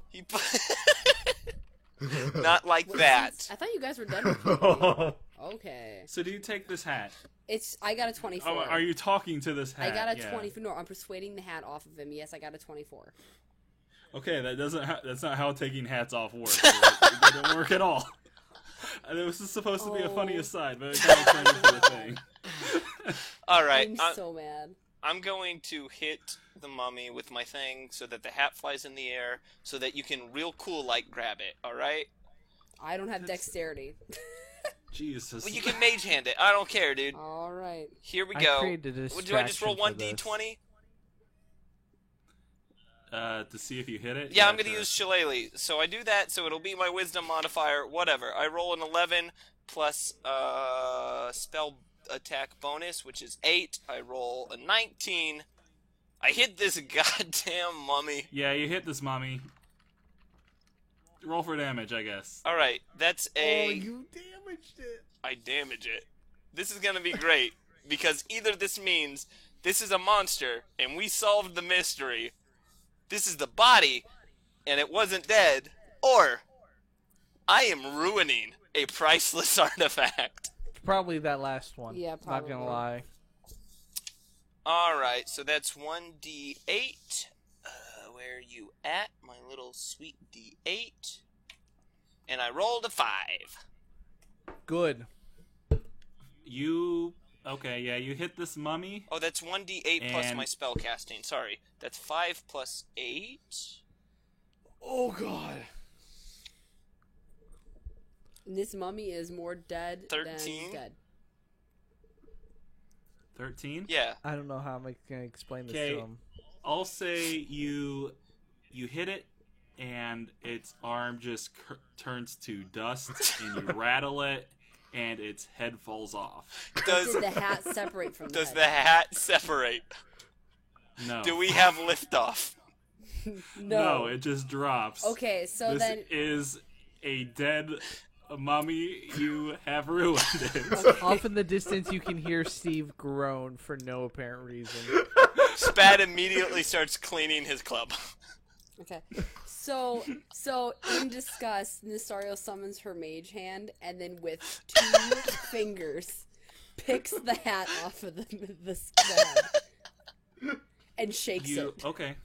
not like that. I thought you guys were done with PvP. Okay. So do you take this hat? I got a 24. Oh, are you talking to this hat? I got a Yeah. 24. No, I'm persuading the hat off of him. Yes, I got a 24. Okay, that's not how taking hats off works. It didn't work at all. And it was supposed to be a funny Oh. aside, but it kind of turned into a thing. All right, I'm so mad. I'm going to hit the mummy with my thing so that the hat flies in the air, so that you can real cool like grab it. All right. I don't have dexterity. Jesus. Well, you can mage hand it. I don't care, dude. All right. Here we I go. created a Do I just roll distraction one for this. d20? To see if you hit it? Yeah, I'm gonna sure. use Shillelagh. So I do that, so it'll be my wisdom modifier, whatever. I roll an 11 plus spell attack bonus, which is 8. I roll a 19. I hit this goddamn mummy. Yeah, you hit this mummy. Roll for damage, I guess. Alright, that's a... Oh, you damaged it. I damage it. This is gonna be great, because either this means this is a monster, and we solved the mystery. This is the body, and it wasn't dead, or I am ruining a priceless artifact. Probably that last one. Yeah, Not gonna probably. lie. Alright, so that's 1d8. Where are you at, my little sweet d8? And I rolled a 5. Good. Okay, yeah, you hit this mummy. Oh, that's 1d8 plus And- my spell casting. Sorry. That's 5 plus 8. Oh god. This mummy is more dead 13? than dead. 13? Yeah. I don't know how I'm gonna explain this Okay. to him. I'll say you hit it, and its arm just turns to dust, and you rattle it, and its head falls off. Does Did the hat separate from the does head? the hat separate? No. Do we have liftoff? No, it just drops. Okay, so This then is a dead mummy. You have ruined it. Off in the distance, you can hear Steve groan for no apparent reason. Spad immediately starts cleaning his club. okay. So in disgust, Nesario summons her mage hand, and then with 2 fingers, picks the hat off of the head and shakes it. Okay.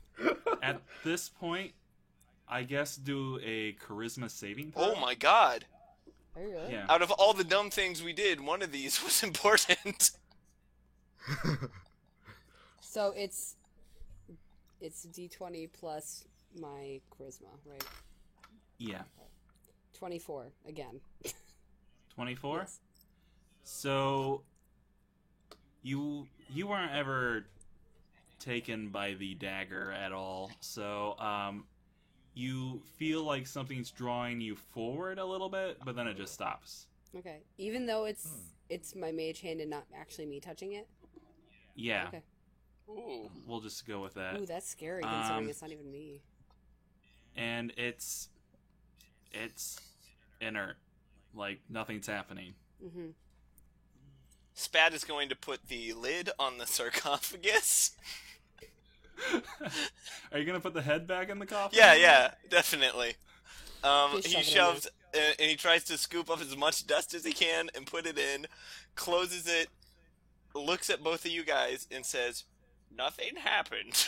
At this point, I guess do a charisma saving throw. Oh my god. Are you really? Yeah. Out of all the dumb things we did, one of these was important. So it's D20 plus my charisma, right? Yeah. 24 again. 24? Yes. So you weren't ever taken by the dagger at all. So you feel like something's drawing you forward a little bit, but then it just stops. Okay. Even though it's my mage hand and not actually me touching it. Yeah. Okay. Ooh. We'll just go with that. Ooh, that's scary considering it's not even me. And it's inert. Like nothing's happening. Mm-hmm. Spat is going to put the lid on the sarcophagus. Are you gonna put the head back in the coffin? Yeah, definitely. Just He shove it in shoves, and he tries to scoop up as much dust as he can and put it in, closes it, looks at both of you guys, and says, "Nothing happened."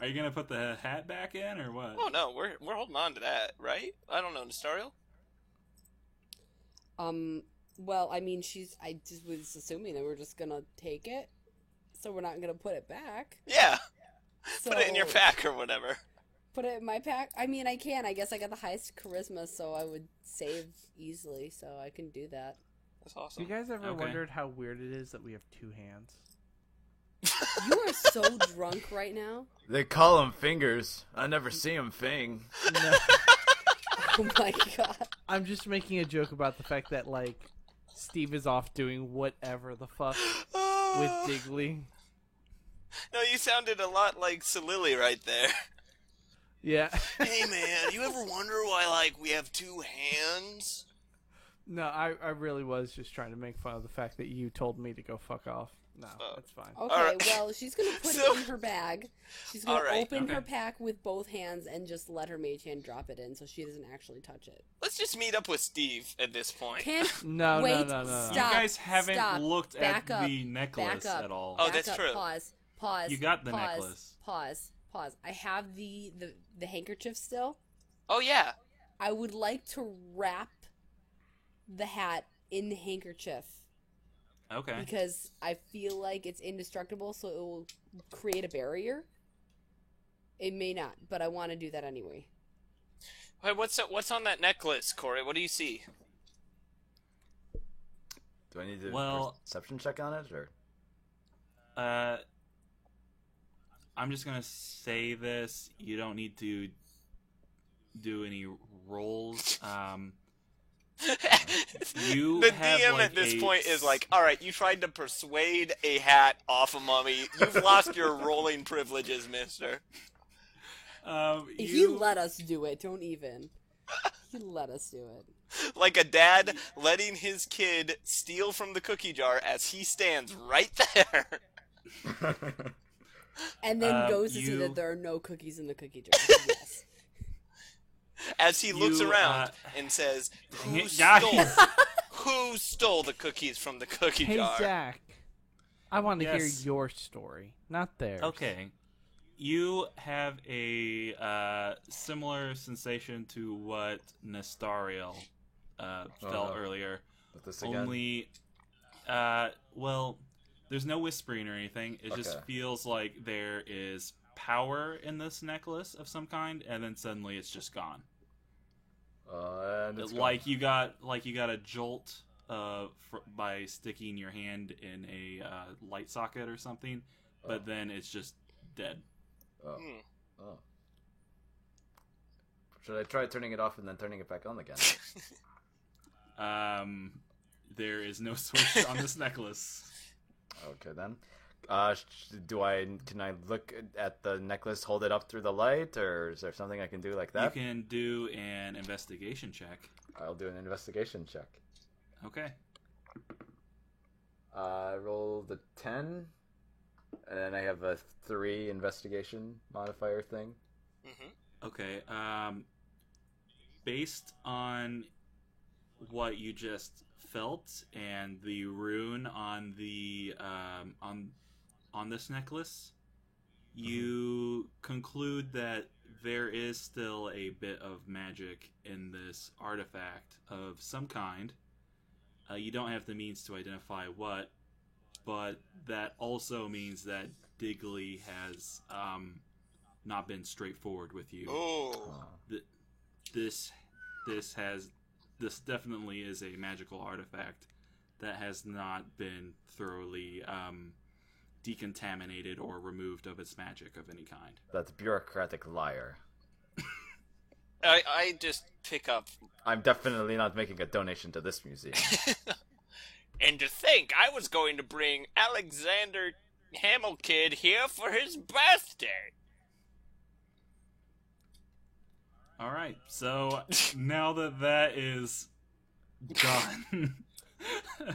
Are you gonna put the hat back in or what? Oh no, we're holding on to that, right? I don't know, Nestariel? Well, I mean, I just was assuming that we're just gonna take it, so we're not gonna put it back. Yeah, So, put it in your pack or whatever. Put it in my pack? I mean, I can. I guess I got the highest charisma, so I would save easily, so I can do that. That's Have awesome. you guys ever Okay. wondered how weird it is that we have 2 hands? You are so drunk right now. They call them fingers. I never see them fing. No, Oh my god. I'm just making a joke about the fact that, like, Steve is off doing whatever the fuck with Diggly. No, you sounded a lot like Solili right there. Yeah. Hey man, you ever wonder why, like, we have 2 hands? No, I really was just trying to make fun of the fact that you told me to go fuck off. No, that's fine. Okay, Alright. well, she's gonna put So- it in her bag. She's gonna Alright, open her okay. pack with both hands and just let her mage hand drop it in so she doesn't actually touch it. Let's just meet up with Steve at this point. Can No, Wait, no, no, no. stop. You guys haven't stop, looked back at up, the necklace back up. at all. Oh, back that's up, true. Pause. You got the pause, necklace. Pause. I have the handkerchief still. Oh yeah. I would like to wrap the hat in the handkerchief Okay. because I feel like it's indestructible, so it will create a barrier. It may not, but I want to do that anyway. Hey, what's on that necklace, Corey? What do you see? Do I need to Well- perception check on it, or? I'm just gonna say this. You don't need to do any rolls. You The have, DM like, at this a- point is like, all right, you tried to persuade a hat off a mummy. You've lost your rolling privileges, mister. If you you let us do it, don't even. You let us do it. Like a dad letting his kid steal from the cookie jar as he stands right there. And then goes to see you- that there are no cookies in the cookie jar. Yes. As he looks You, around and says, who guys. stole the cookies from the cookie Hey, jar? Zach. I want to hear Yes. your story, not theirs. Okay. You have a similar sensation to what Nestariel felt no. earlier. With this again? Only, well, there's no whispering or anything. It just Okay. feels like there is power in this necklace of some kind, and then suddenly it's just gone. And it's Like you got a jolt by sticking your hand in a light socket or something, but then it's just dead. gone. Hmm. Oh. Should I try turning it off and then turning it back on again? There is no switch on this necklace. Okay then. Can I look at the necklace, hold it up through the light, or is there something I can do like You that? can do an investigation check. I'll do an investigation check. Okay. I rolled a 10, and then I have a 3 investigation modifier thing. Mm-hmm. Okay. Based on what you just felt and the rune on the on this necklace, you conclude that there is still a bit of magic in this artifact of some kind. You don't have the means to identify what, but that also means that Digley has not been straightforward with you. Oh. This definitely is a magical artifact that has not been thoroughly decontaminated or removed of its magic of any kind. That's bureaucratic liar. I just pick up. I'm definitely not making a donation to this museum. And to think, I was going to bring Alexander Hamilkid here for his birthday. All right, so now that is done.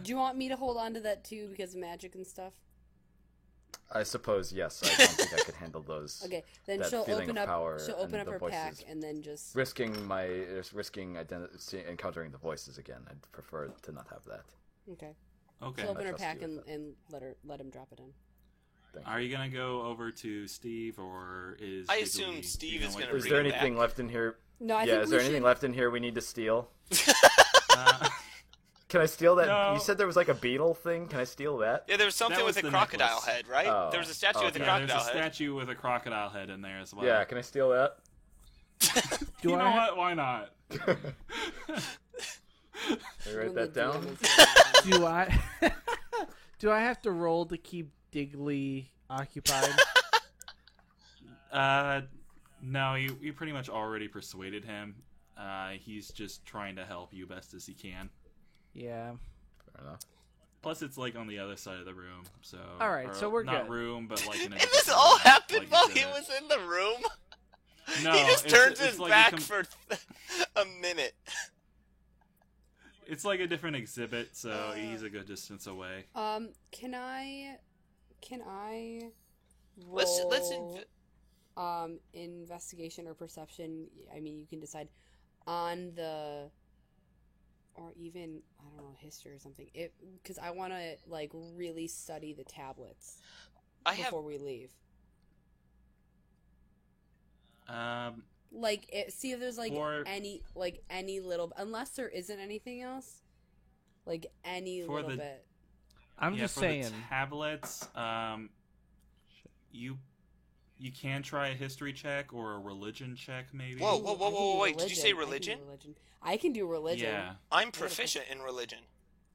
Do you want me to hold on to that too because of magic and stuff? I suppose yes. I don't think I could handle those. Okay, then that she'll feeling open of up. power She'll open and up the her pack voices. and then just. Risking encountering the voices again. I'd prefer to not have that. Okay. Okay. She'll open her trust pack you with and let him drop it in. Thank Are you gonna go over to Steve, or is I Digley assume Steve gonna is wait gonna for Is bring there it anything back. left in here? No, I yeah, think is we there should... anything left in here we need to steal? Uh, Can I steal that? No. You said there was like a beetle thing. Can I steal that? Yeah, there was something That with was a the crocodile necklace. head, right? Oh. There was a statue with a Okay. yeah, there's crocodile a head. statue with a crocodile head in there as well. Yeah, can I steal that? Do you know I what? Why not? Can you write that down? do I do I have to roll to keep Digley occupied? No, you pretty much already persuaded him. He's just trying to help you best as he can. Yeah. Fair enough. Plus, it's like on the other side of the room, so. All right, or so we're not good. room, but like in a And this different all room, happened like while you he said. was in the room? No, He just it's- turns it's his like back for a minute. It's like a different exhibit, so he's a good distance away. Can I Let's roll investigation or perception? I mean, you can decide on the, or even I don't know, history or something. It because I want to like really study the tablets I have before we leave. Like, see if there's like For- any little, unless there isn't anything else, like any For little the- bit. I'm yeah, just for saying. the tablets, you can try a history check or a religion check, maybe. Whoa, Ooh, whoa, I whoa, can whoa, do wait, did you say religion? I can do religion. Yeah. I'm proficient in religion.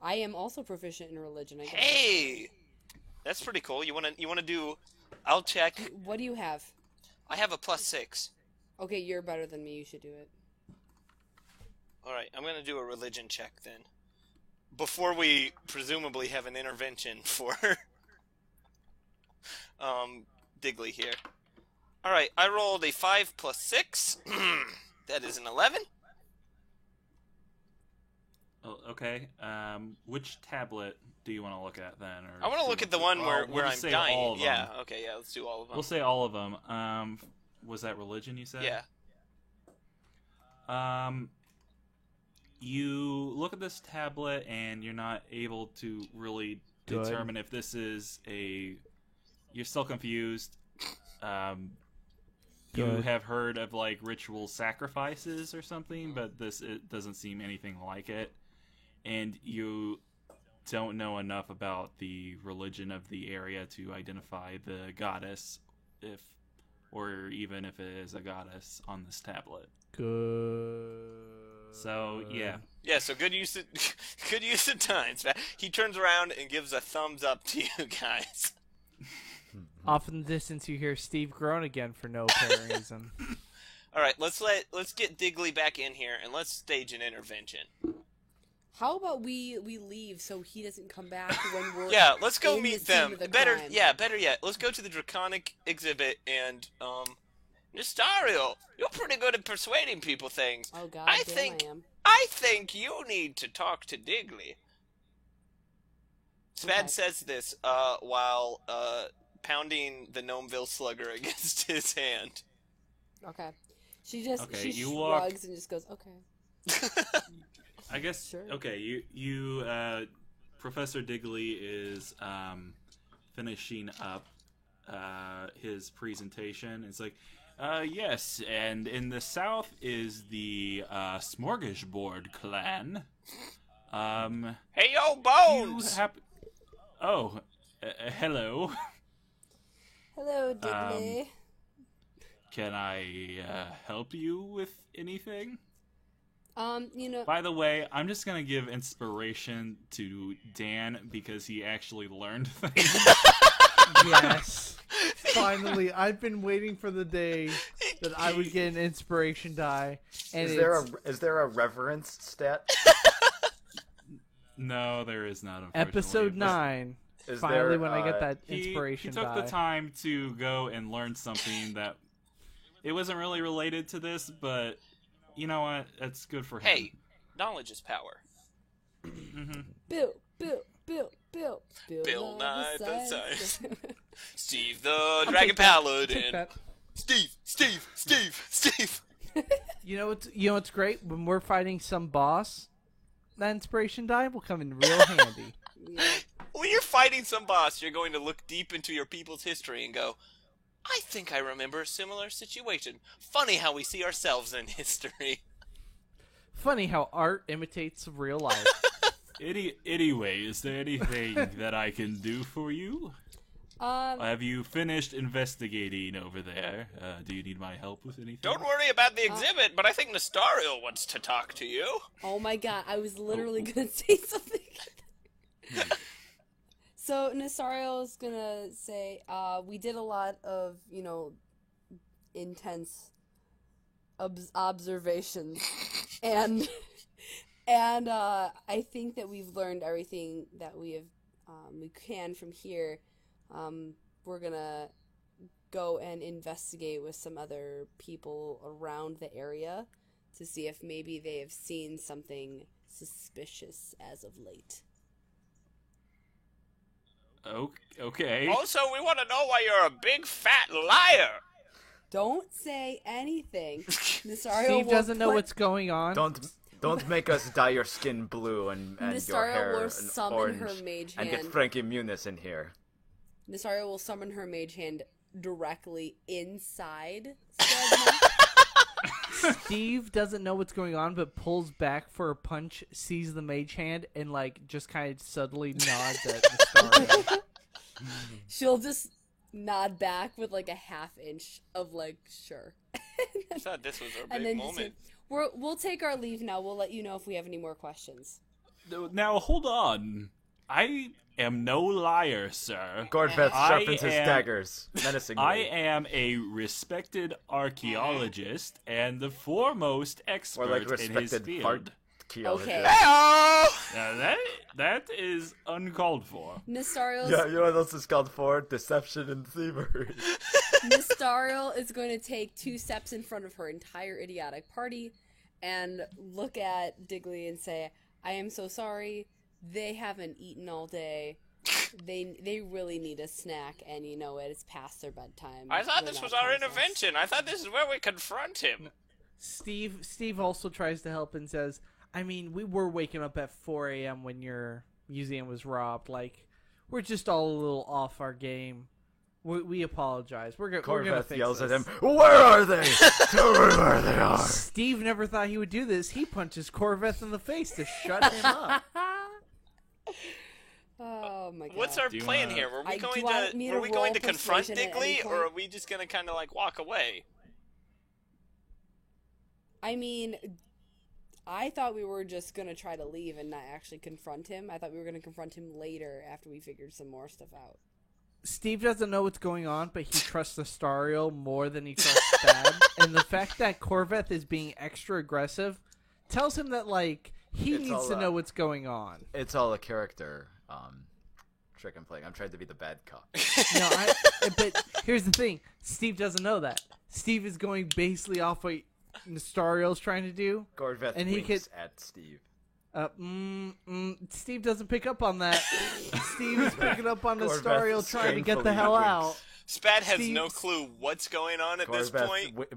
I am also proficient in religion. I guess. Hey, that's pretty cool. You wanna do? I'll check. What do you have? I have a +6. Okay, you're better than me. You should do it. All right, I'm gonna do a religion check then. Before we presumably have an intervention for Digley here. All right, I rolled a 5 + 6. That is an 11. Oh, okay. Which tablet do you want to look at then? Or I want to look at the one where we'll just I'm say dying. all of them. Yeah. Okay. Yeah. Let's do all of them. We'll say all of them. Was that religion you said? Yeah. You look at this tablet and you're not able to really Good. determine if this is a. You're still confused. You Good. have heard of like ritual sacrifices or something, but it doesn't seem anything like it, and you don't know enough about the religion of the area to identify the goddess, or even if it is a goddess on this tablet. Good. So yeah, Yeah. So good use of good use of time. He turns around and gives a thumbs up to you guys. Off in the distance, you hear Steve groan again for no apparent reason. All right. Let's get Digley back in here and let's stage an intervention. How about we leave so he doesn't come back when we're Yeah. Let's go in the meet scene them. of the Better. crime? Yeah. Better yet. Let's go to the Draconic exhibit and Nestario, you're pretty good at persuading people things. Oh God, I damn think- I am. I think you need to talk to Digley. Spad Okay. says this while pounding the Gnomeville slugger against his hand. Okay. Okay, she you walk- shrugs and just goes, okay. I guess. Sure. Okay, you Professor Digley is finishing up his presentation. It's like, yes, and in the south is the Smorgasbord clan. Hey, yo, You Bones! hello. Hello, Digley. Can I help you with anything? You know, By the way, I'm just gonna give inspiration to Dan because he actually learned things. Yes. Finally, I've been waiting for the day that I would get an inspiration die, and Is there a reverence stat? No, there is not. Unfortunately. episode But 9. Is Finally, there, when I get uh, that He inspiration took die. the time to go and learn something that it wasn't really related to this, but you know what? That's good for him. Hey, knowledge is power. Bill, Bill Bill Nye the Science. Science. Steve the I'll Dragon take that. Take Paladin. that. Steve. You know what's great? When we're fighting some boss, that inspiration die will come in real handy. Yeah. When you're fighting some boss, you're going to look deep into your people's history and go, I think I remember a similar situation. Funny how we see ourselves in history. Funny how art imitates real life. Anyway, is there anything that I can do for you? Have you finished investigating over there? Do you need my help with anything? Don't worry about the exhibit, but I think Nestariel wants to talk to you. Oh my god, I was literally gonna say something. So Nasario is gonna say, we did a lot of, intense observations, and I think that we've learned everything that we can from here. We're gonna go and investigate with some other people around the area to see if maybe they have seen something suspicious as of late. Okay. Also, we want to know why you're a big fat liar. Don't say anything. Nasario Steve will doesn't know put- what's going on. Don't make us dye your skin blue and your Nasario hair will an summon orange her mage and get hand. Frankie Muniz in here. Nasario will summon her mage hand directly inside Stradman. Steve doesn't know what's going on, but pulls back for a punch, sees the mage hand, and just kind of subtly nods at Nastario. She'll just nod back with a half inch of sure. I thought this was our And big then just moment. say, we'll take our leave now. We'll let you know if we have any more questions. Now hold on. I am no liar, sir. Gordveth I sharpens his am- daggers menacingly. I am a respected archaeologist and the foremost or expert like in his respected field. archaeologist. Okay. Hey-oh! Now that is uncalled for. Nastario's Yeah, you know what else is called for? Deception and thievery. Nastariel is going to take 2 steps in front of her entire idiotic party and look at Digley and say, I am so sorry. They haven't eaten all day. They really need a snack, and you know it. It's past their bedtime. I thought They're this not was our princess. intervention. I thought this is where we confront him. Steve also tries to help and says, I mean, we were waking up at 4 a.m. when your museum was robbed. We're just all a little off our game. We apologize. We're gonna Corveth fix yells this. at him, "Where are they? Tell me where they are." Steve never thought he would do this. He punches Corveth in the face to shut him up. Oh my god. What's our Do you plan wanna- here? Were we Do going you want to me were to we going roll to confront persuasion at any Digley, point? or are we just going to kind of walk away? I mean, I thought we were just gonna try to leave and not actually confront him. I thought we were gonna confront him later after we figured some more stuff out. Steve doesn't know what's going on, but he trusts Astario more than he trusts Thad. And the fact that Corveth is being extra aggressive tells him that, he It's needs all to that. know what's going on. It's all a character trick I'm playing. I'm trying to be the bad cop. No, but here's the thing. Steve doesn't know that. Steve is going basically off what Nestario's trying to do. Gorveth And he winks at Steve. Steve doesn't pick up on that. Steve is picking up on Gorveth Nestario trying to get the shamefully hell winks. out. Spad has Steve- no clue what's going on at this Gorveth point.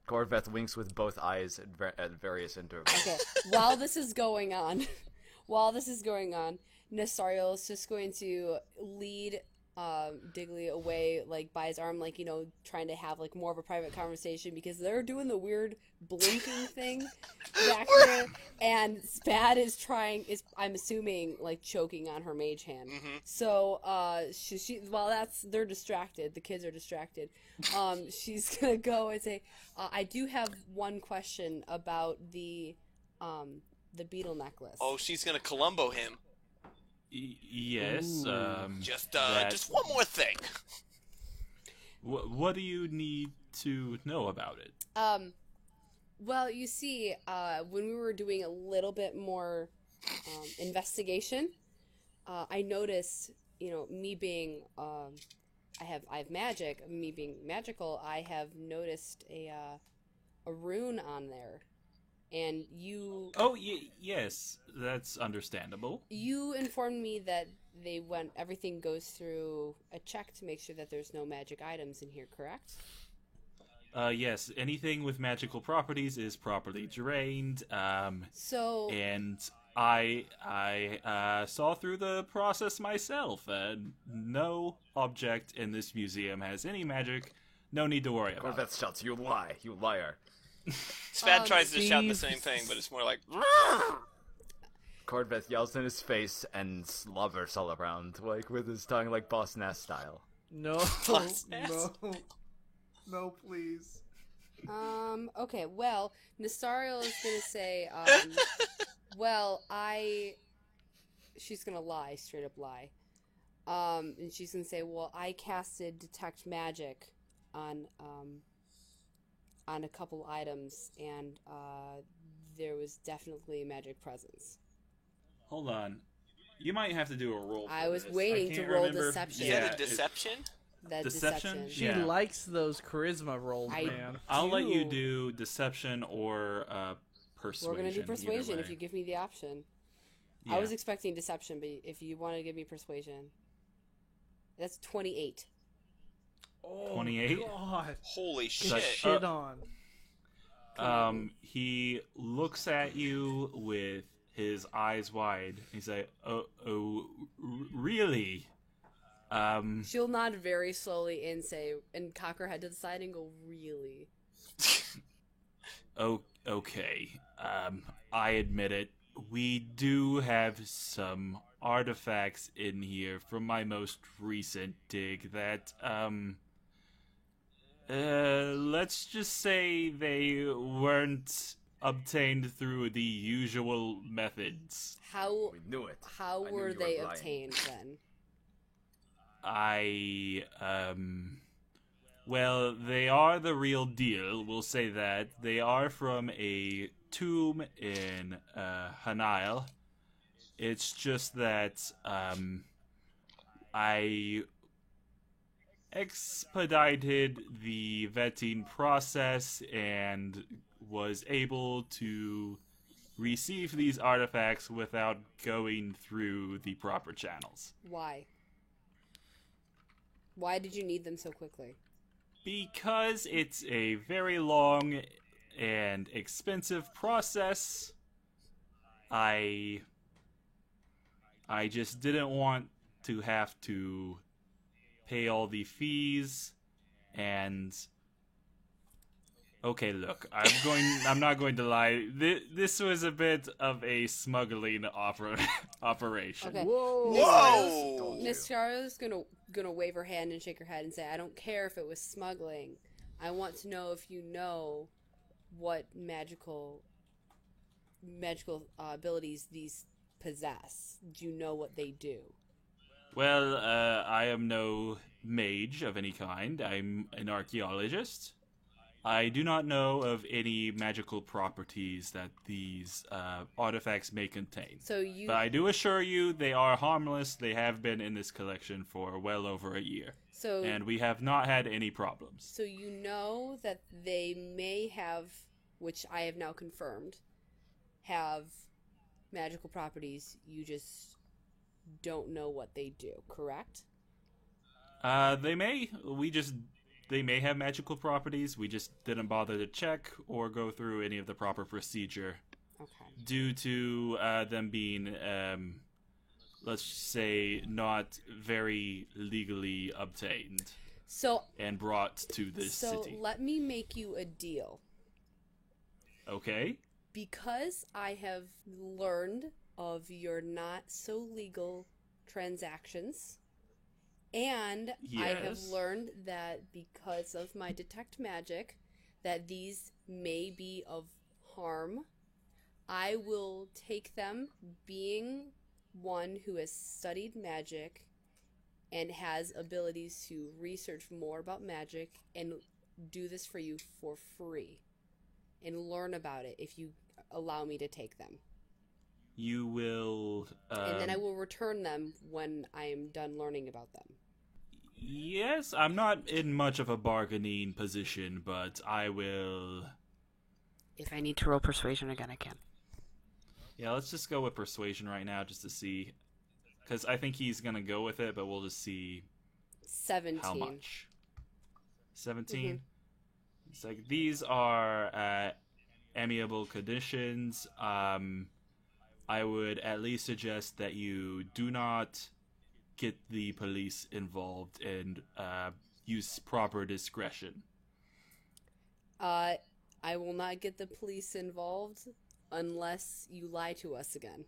Corveth winks with both eyes at various intervals. Okay, while this is going on, Nestariel is just going to lead Diggly away, like, by his arm, like, trying to have, like, more of a private conversation, because they're doing the weird blinking thing back there, and Spad is I'm assuming, like, choking on her mage hand. Mm-hmm. So, while they're distracted, the kids are distracted, she's gonna go and say, I do have one question about the beetle necklace. Oh, she's gonna Columbo him. Yes. Just one more thing. What do you need to know about it? Well, you see, when we were doing a little bit more investigation, I noticed, me being, I have magic, me being magical, I have noticed a rune on there. And you... Oh, yes, that's understandable. You informed me that everything goes through a check to make sure that there's no magic items in here, correct? Yes, anything with magical properties is properly drained. And I saw through the process myself, and no object in this museum has any magic. No need to worry about it. Corveth shouts, "You lie, you liar." Spad tries to shout the same thing, but it's more like... Corveth yells in his face and slobbers all around, like with his tongue, like Boss Nass style. No, Plus no, please. Okay, well, Nestariel is gonna say, she's gonna lie, straight up lie. And she's gonna say, well, I casted Detect Magic on a couple items, and there was definitely a magic presence. Hold on. You might have to do a roll for I was this. waiting I to can't roll remember. deception. Is that a deception? That Deception? She Yeah. likes those charisma rolls, I- man. I'll let you do deception or persuasion. We're gonna do either persuasion if way. you give me the option. Yeah. I was expecting deception, but if you want to give me persuasion, that's 28. Oh, 28? God. Holy Get shit. shit on. He looks at you with his eyes wide. He's like, really? She'll nod very slowly and cock her head to the side and go, really? Okay. I admit it. We do have some artifacts in here from my most recent dig that, let's just say they weren't obtained through the usual methods. How We knew it. how I knew were you they lying. obtained then? Well, they are the real deal, we'll say that. They are from a tomb in, Hanail. It's just that, I expedited the vetting process and was able to receive these artifacts without going through the proper channels. Why? Why did you need them so quickly? Because it's a very long and expensive process, I just didn't want to have to pay all the fees, and okay, look, I'm not going to lie. This was a bit of a smuggling operation. Okay. Whoa! Nestariel's gonna wave her hand and shake her head and say, I don't care if it was smuggling. I want to know if you know what magical abilities these possess. Do you know what they do? Well, I am no mage of any kind. I'm an archaeologist. I do not know of any magical properties that these artifacts may contain. So you But I do assure you, they are harmless. They have been in this collection for well over a year. so And we have not had any problems. so you know that they may have, which I have now confirmed, have magical properties. You just don't know what they do, correct? They may. We just they may have magical properties. We just didn't bother to check or go through any of the proper procedure Okay. due to them being, let's say, not very legally obtained So and brought to this so city. let me make you a deal. Okay? Because I have learned of your not so legal transactions, and I have Yes. learned that because of my detect magic, that these may be of harm, I will take them, being one who has studied magic and has abilities to research more about magic, and do this for you for free and learn about it if you allow me to take them. You will. And then I will return them when I am done learning about them. Yes, I'm not in much of a bargaining position, but I will. If I need to roll persuasion again, I can. Yeah, let's just go with persuasion right now just to see. Because I think he's going to go with it, but we'll just see 17. how much. 17? Mhm. It's like, these are amiable conditions. I would at least suggest that you do not get the police involved and use proper discretion. I will not get the police involved unless you lie to us again.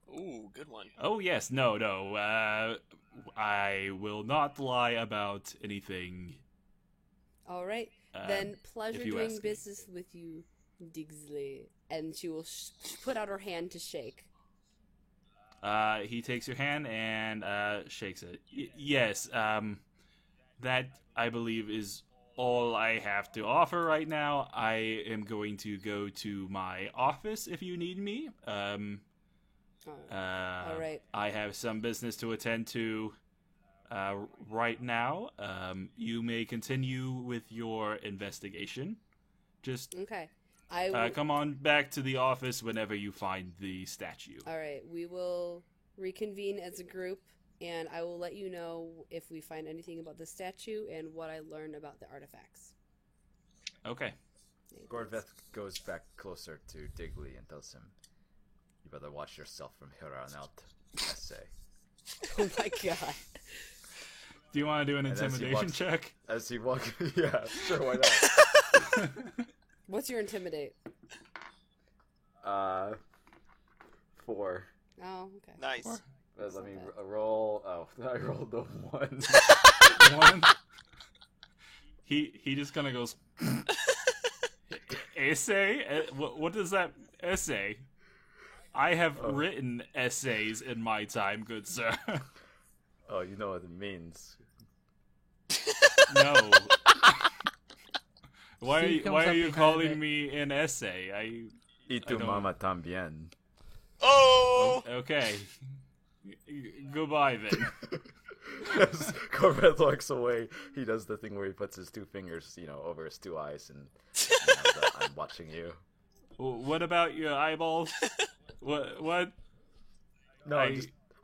Ooh, good one. Oh, yes, no. I will not lie about anything. All right. Then pleasure if you doing ask me. business with you, Digsley. And she will put out her hand to shake. He takes your hand and shakes it. Yes, that, I believe, is all I have to offer right now. I am going to go to my office if you need me. All right. I have some business to attend to right now. You may continue with your investigation. Just Okay. I will... come on back to the office whenever you find the statue. All right. We will reconvene as a group, and I will let you know if we find anything about the statue and what I learn about the artifacts. Okay. Gorveth goes back closer to Digley and tells him, "You better watch yourself from here on out, essay." Oh my god. Do you want to do an And as he intimidation walks- check? As he walks, yeah, sure, why not? What's your intimidate? 4. Oh, okay. Nice. Let me not bad. roll. Oh, I rolled a 1. One. He just kind of goes. Essay? What does that essay? I have written essays in my time, good sir. Oh, you know what it means. No. Why Steve comes are up you behind calling it. me an essay? Y tu don't- mama también. Oh! Okay. Goodbye then. As Gorveth walks away, he does the thing where he puts his 2 fingers, over his 2 eyes, and I'm watching you. What about your eyeballs? What? No,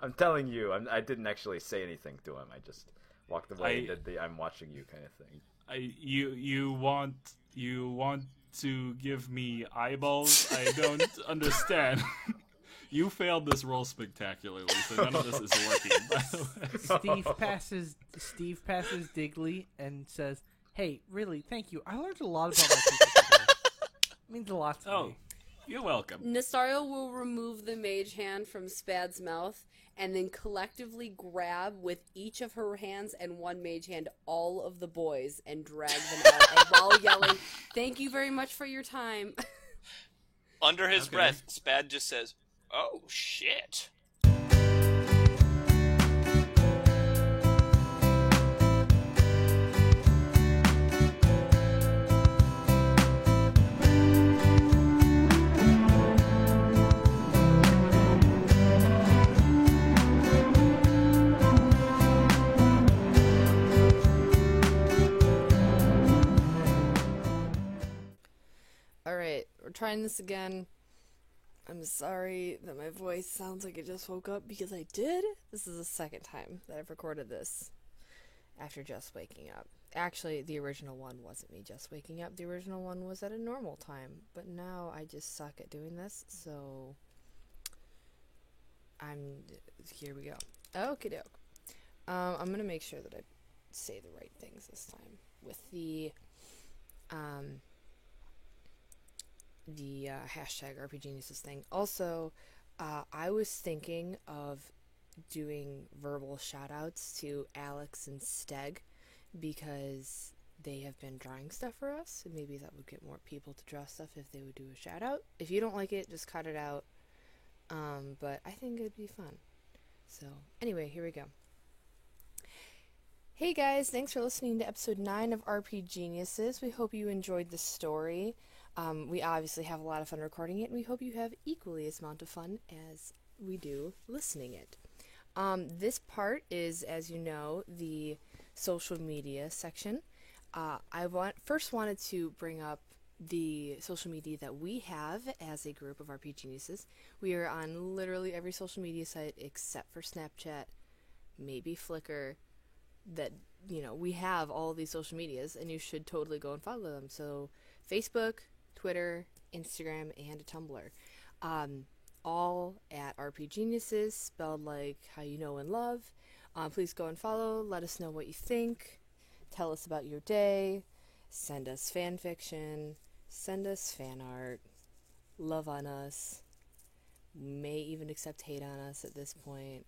I'm telling you, I didn't actually say anything to him. I just walked away and did the "I'm watching you" kind of thing. You want to give me eyeballs? I don't understand. You failed this roll spectacularly, so none of this is working. By the way. Steve passes Digley and says, "Hey, really, thank you. I learned a lot about my people today. It means a lot to Oh, me." you're welcome. Nastario will remove the mage hand from Spad's mouth and then collectively grab with each of her hands and one mage hand all of the boys and drag them out and while yelling, "Thank you very much for your time." Under his Okay. breath, Spad just says, "Oh, shit." Alright, we're trying this again. I'm sorry that my voice sounds like it just woke up because I did. This is the second time that I've recorded this. after just waking up. Actually, the original one wasn't me just waking up. The original one was at a normal time. But now I just suck at doing this, so here we go. Okie doke. I'm gonna make sure that I say the right things this time with the hashtag RPGeniuses thing. Also, I was thinking of doing verbal shoutouts to Alex and Steg because they have been drawing stuff for us, and maybe that would get more people to draw stuff if they would do a shout out. If you don't like it, just cut it out. But I think it'd be fun. So anyway, here we go. Hey guys, thanks for listening to episode 9 of RP Geniuses. We hope you enjoyed the story. We obviously have a lot of fun recording it, and we hope you have equally as amount of fun as we do listening it. This part is, as you know, the social media section. I first wanted to bring up the social media that we have as a group of RP Geniuses. We are on literally every social media site except for Snapchat, maybe Flickr. That, we have all these social medias, and you should totally go and follow them. So Facebook, Twitter, Instagram, and a Tumblr. All at RP Geniuses, spelled like how you know and love. Please go and follow. Let us know what you think. Tell us about your day. Send us fan fiction. Send us fan art. Love on us. May even accept hate on us at this point.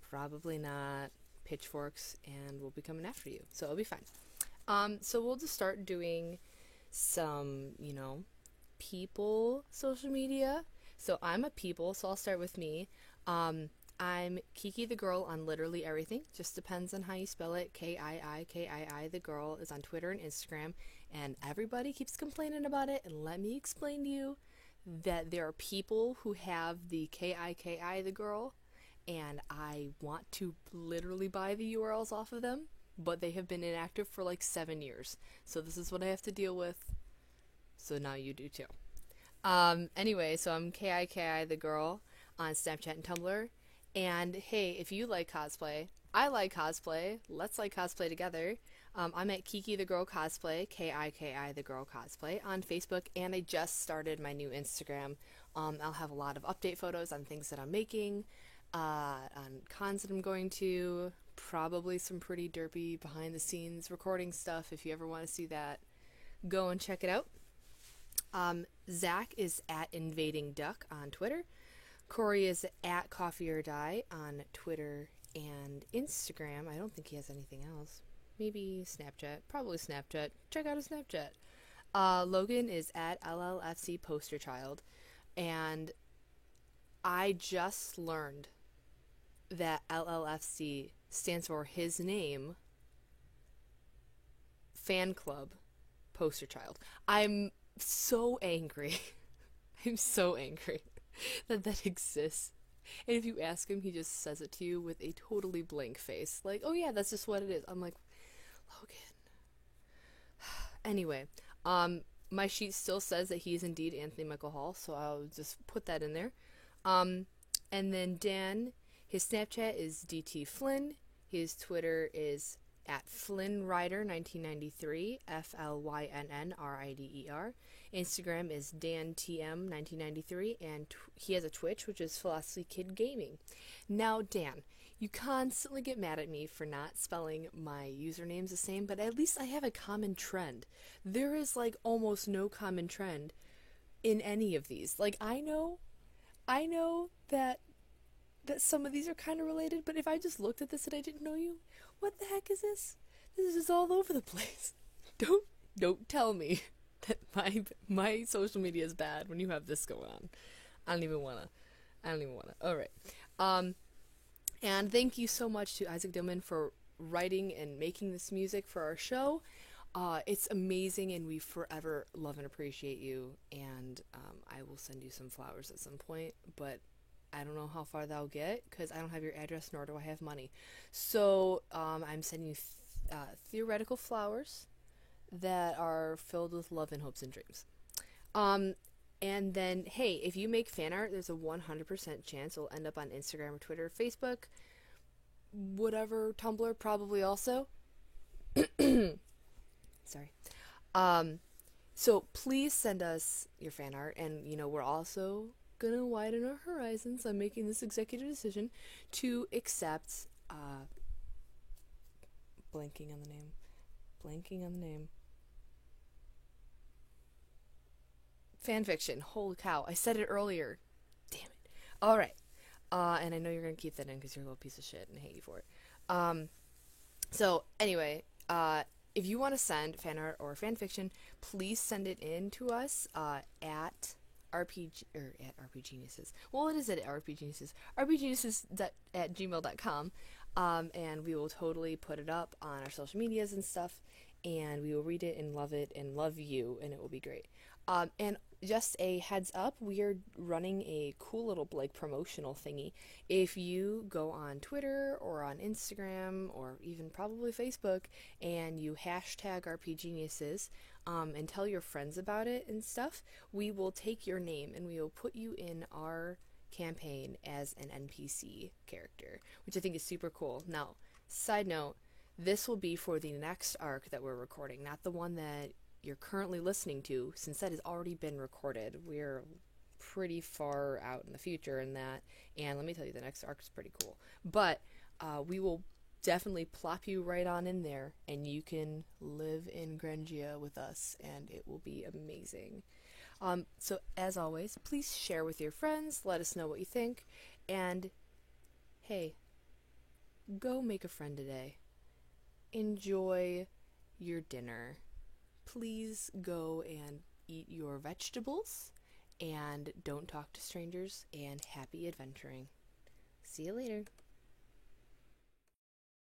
Probably not. Pitchforks, and we'll be coming after you. So it'll be fine. So we'll just start doing some, people social media. So I'm a people, so I'll start with me. I'm Kiki the Girl on literally everything. Just depends on how you spell it. Kii the Girl is on Twitter and Instagram, and everybody keeps complaining about it. And let me explain to you that there are people who have the Kiki the Girl, and I want to literally buy the URLs off of them, but they have been inactive for like 7 years. So this is what I have to deal with. So now you do too. Anyway, so I'm Kiki the Girl on Snapchat and Tumblr. And hey, if you like cosplay, I like cosplay. Let's like cosplay together. I'm at Kiki the Girl Cosplay, Kiki the Girl Cosplay on Facebook, and I just started my new Instagram. I'll have a lot of update photos on things that I'm making, on cons that I'm going to, probably some pretty derpy behind the scenes recording stuff. If you ever want to see that, go and check it out. Zach is at Invading Duck on Twitter. Corey is at Coffee or Die on Twitter and Instagram. I don't think he has anything else. Maybe Snapchat. Probably Snapchat. Check out his Snapchat. Logan is at LLFC Poster Child. And I just learned that LLFC stands for his name, fan club, Poster Child. I'm so angry. I'm so angry that that exists. And if you ask him, he just says it to you with a totally blank face. Like, oh yeah, that's just what it is. I'm like, Logan. Anyway, my sheet still says that he is indeed Anthony Michael Hall, so I'll just put that in there. And then Dan, his Snapchat is DT Flynn. His Twitter is at FlynnRider1993, FLYNNRIDER. Instagram is DanTM1993, and he has a Twitch, which is Philosophy Kid Gaming. Now, Dan, you constantly get mad at me for not spelling my usernames the same, but at least I have a common trend. There is, like, almost no common trend in any of these. Like, I know that some of these are kind of related, but if I just looked at this and I didn't know you, what the heck is this? This is all over the place. Don't tell me that my social media is bad when you have this going on. I don't even wanna. All right. And thank you so much to Isaac Dillman for writing and making this music for our show. It's amazing, and we forever love and appreciate you. And I will send you some flowers at some point, but I don't know how far that'll get because I don't have your address, nor do I have money. So I'm sending you theoretical flowers that are filled with love and hopes and dreams. And then, hey, if you make fan art, there's a 100% chance it'll end up on Instagram or Twitter, Facebook, whatever, Tumblr, probably also. Sorry. So please send us your fan art, and we're also gonna widen our horizons. I'm making this executive decision to accept blanking on the name. Fan fiction. Holy cow! I said it earlier. Damn it. All right. And I know you're gonna keep that in because you're a little piece of shit, and I hate you for it. So anyway, if you want to send fan art or fan fiction, please send it in to us at RPGeniuses. Well, it is at RPGeniuses. RPGeniuses@gmail.com. And we will totally put it up on our social medias and stuff, and we will read it and love you, and it will be great. And just a heads up, we are running a cool little promotional thingy. If you go on Twitter or on Instagram or even probably Facebook and you hashtag RPGeniuses and tell your friends about it and stuff, we will take your name and we will put you in our campaign as an NPC character, which I think is super cool. Now, side note, this will be for the next arc that we're recording, not the one that you're currently listening to, since that has already been recorded. We're pretty far out in the future in that, and let me tell you, the next arc is pretty cool. But we will definitely plop you right on in there, and you can live in Grangia with us, and it will be amazing. So as always, please share with your friends, let us know what you think, and hey, go make a friend today. Enjoy your dinner. Please go and eat your vegetables, and don't talk to strangers, and happy adventuring. See you later.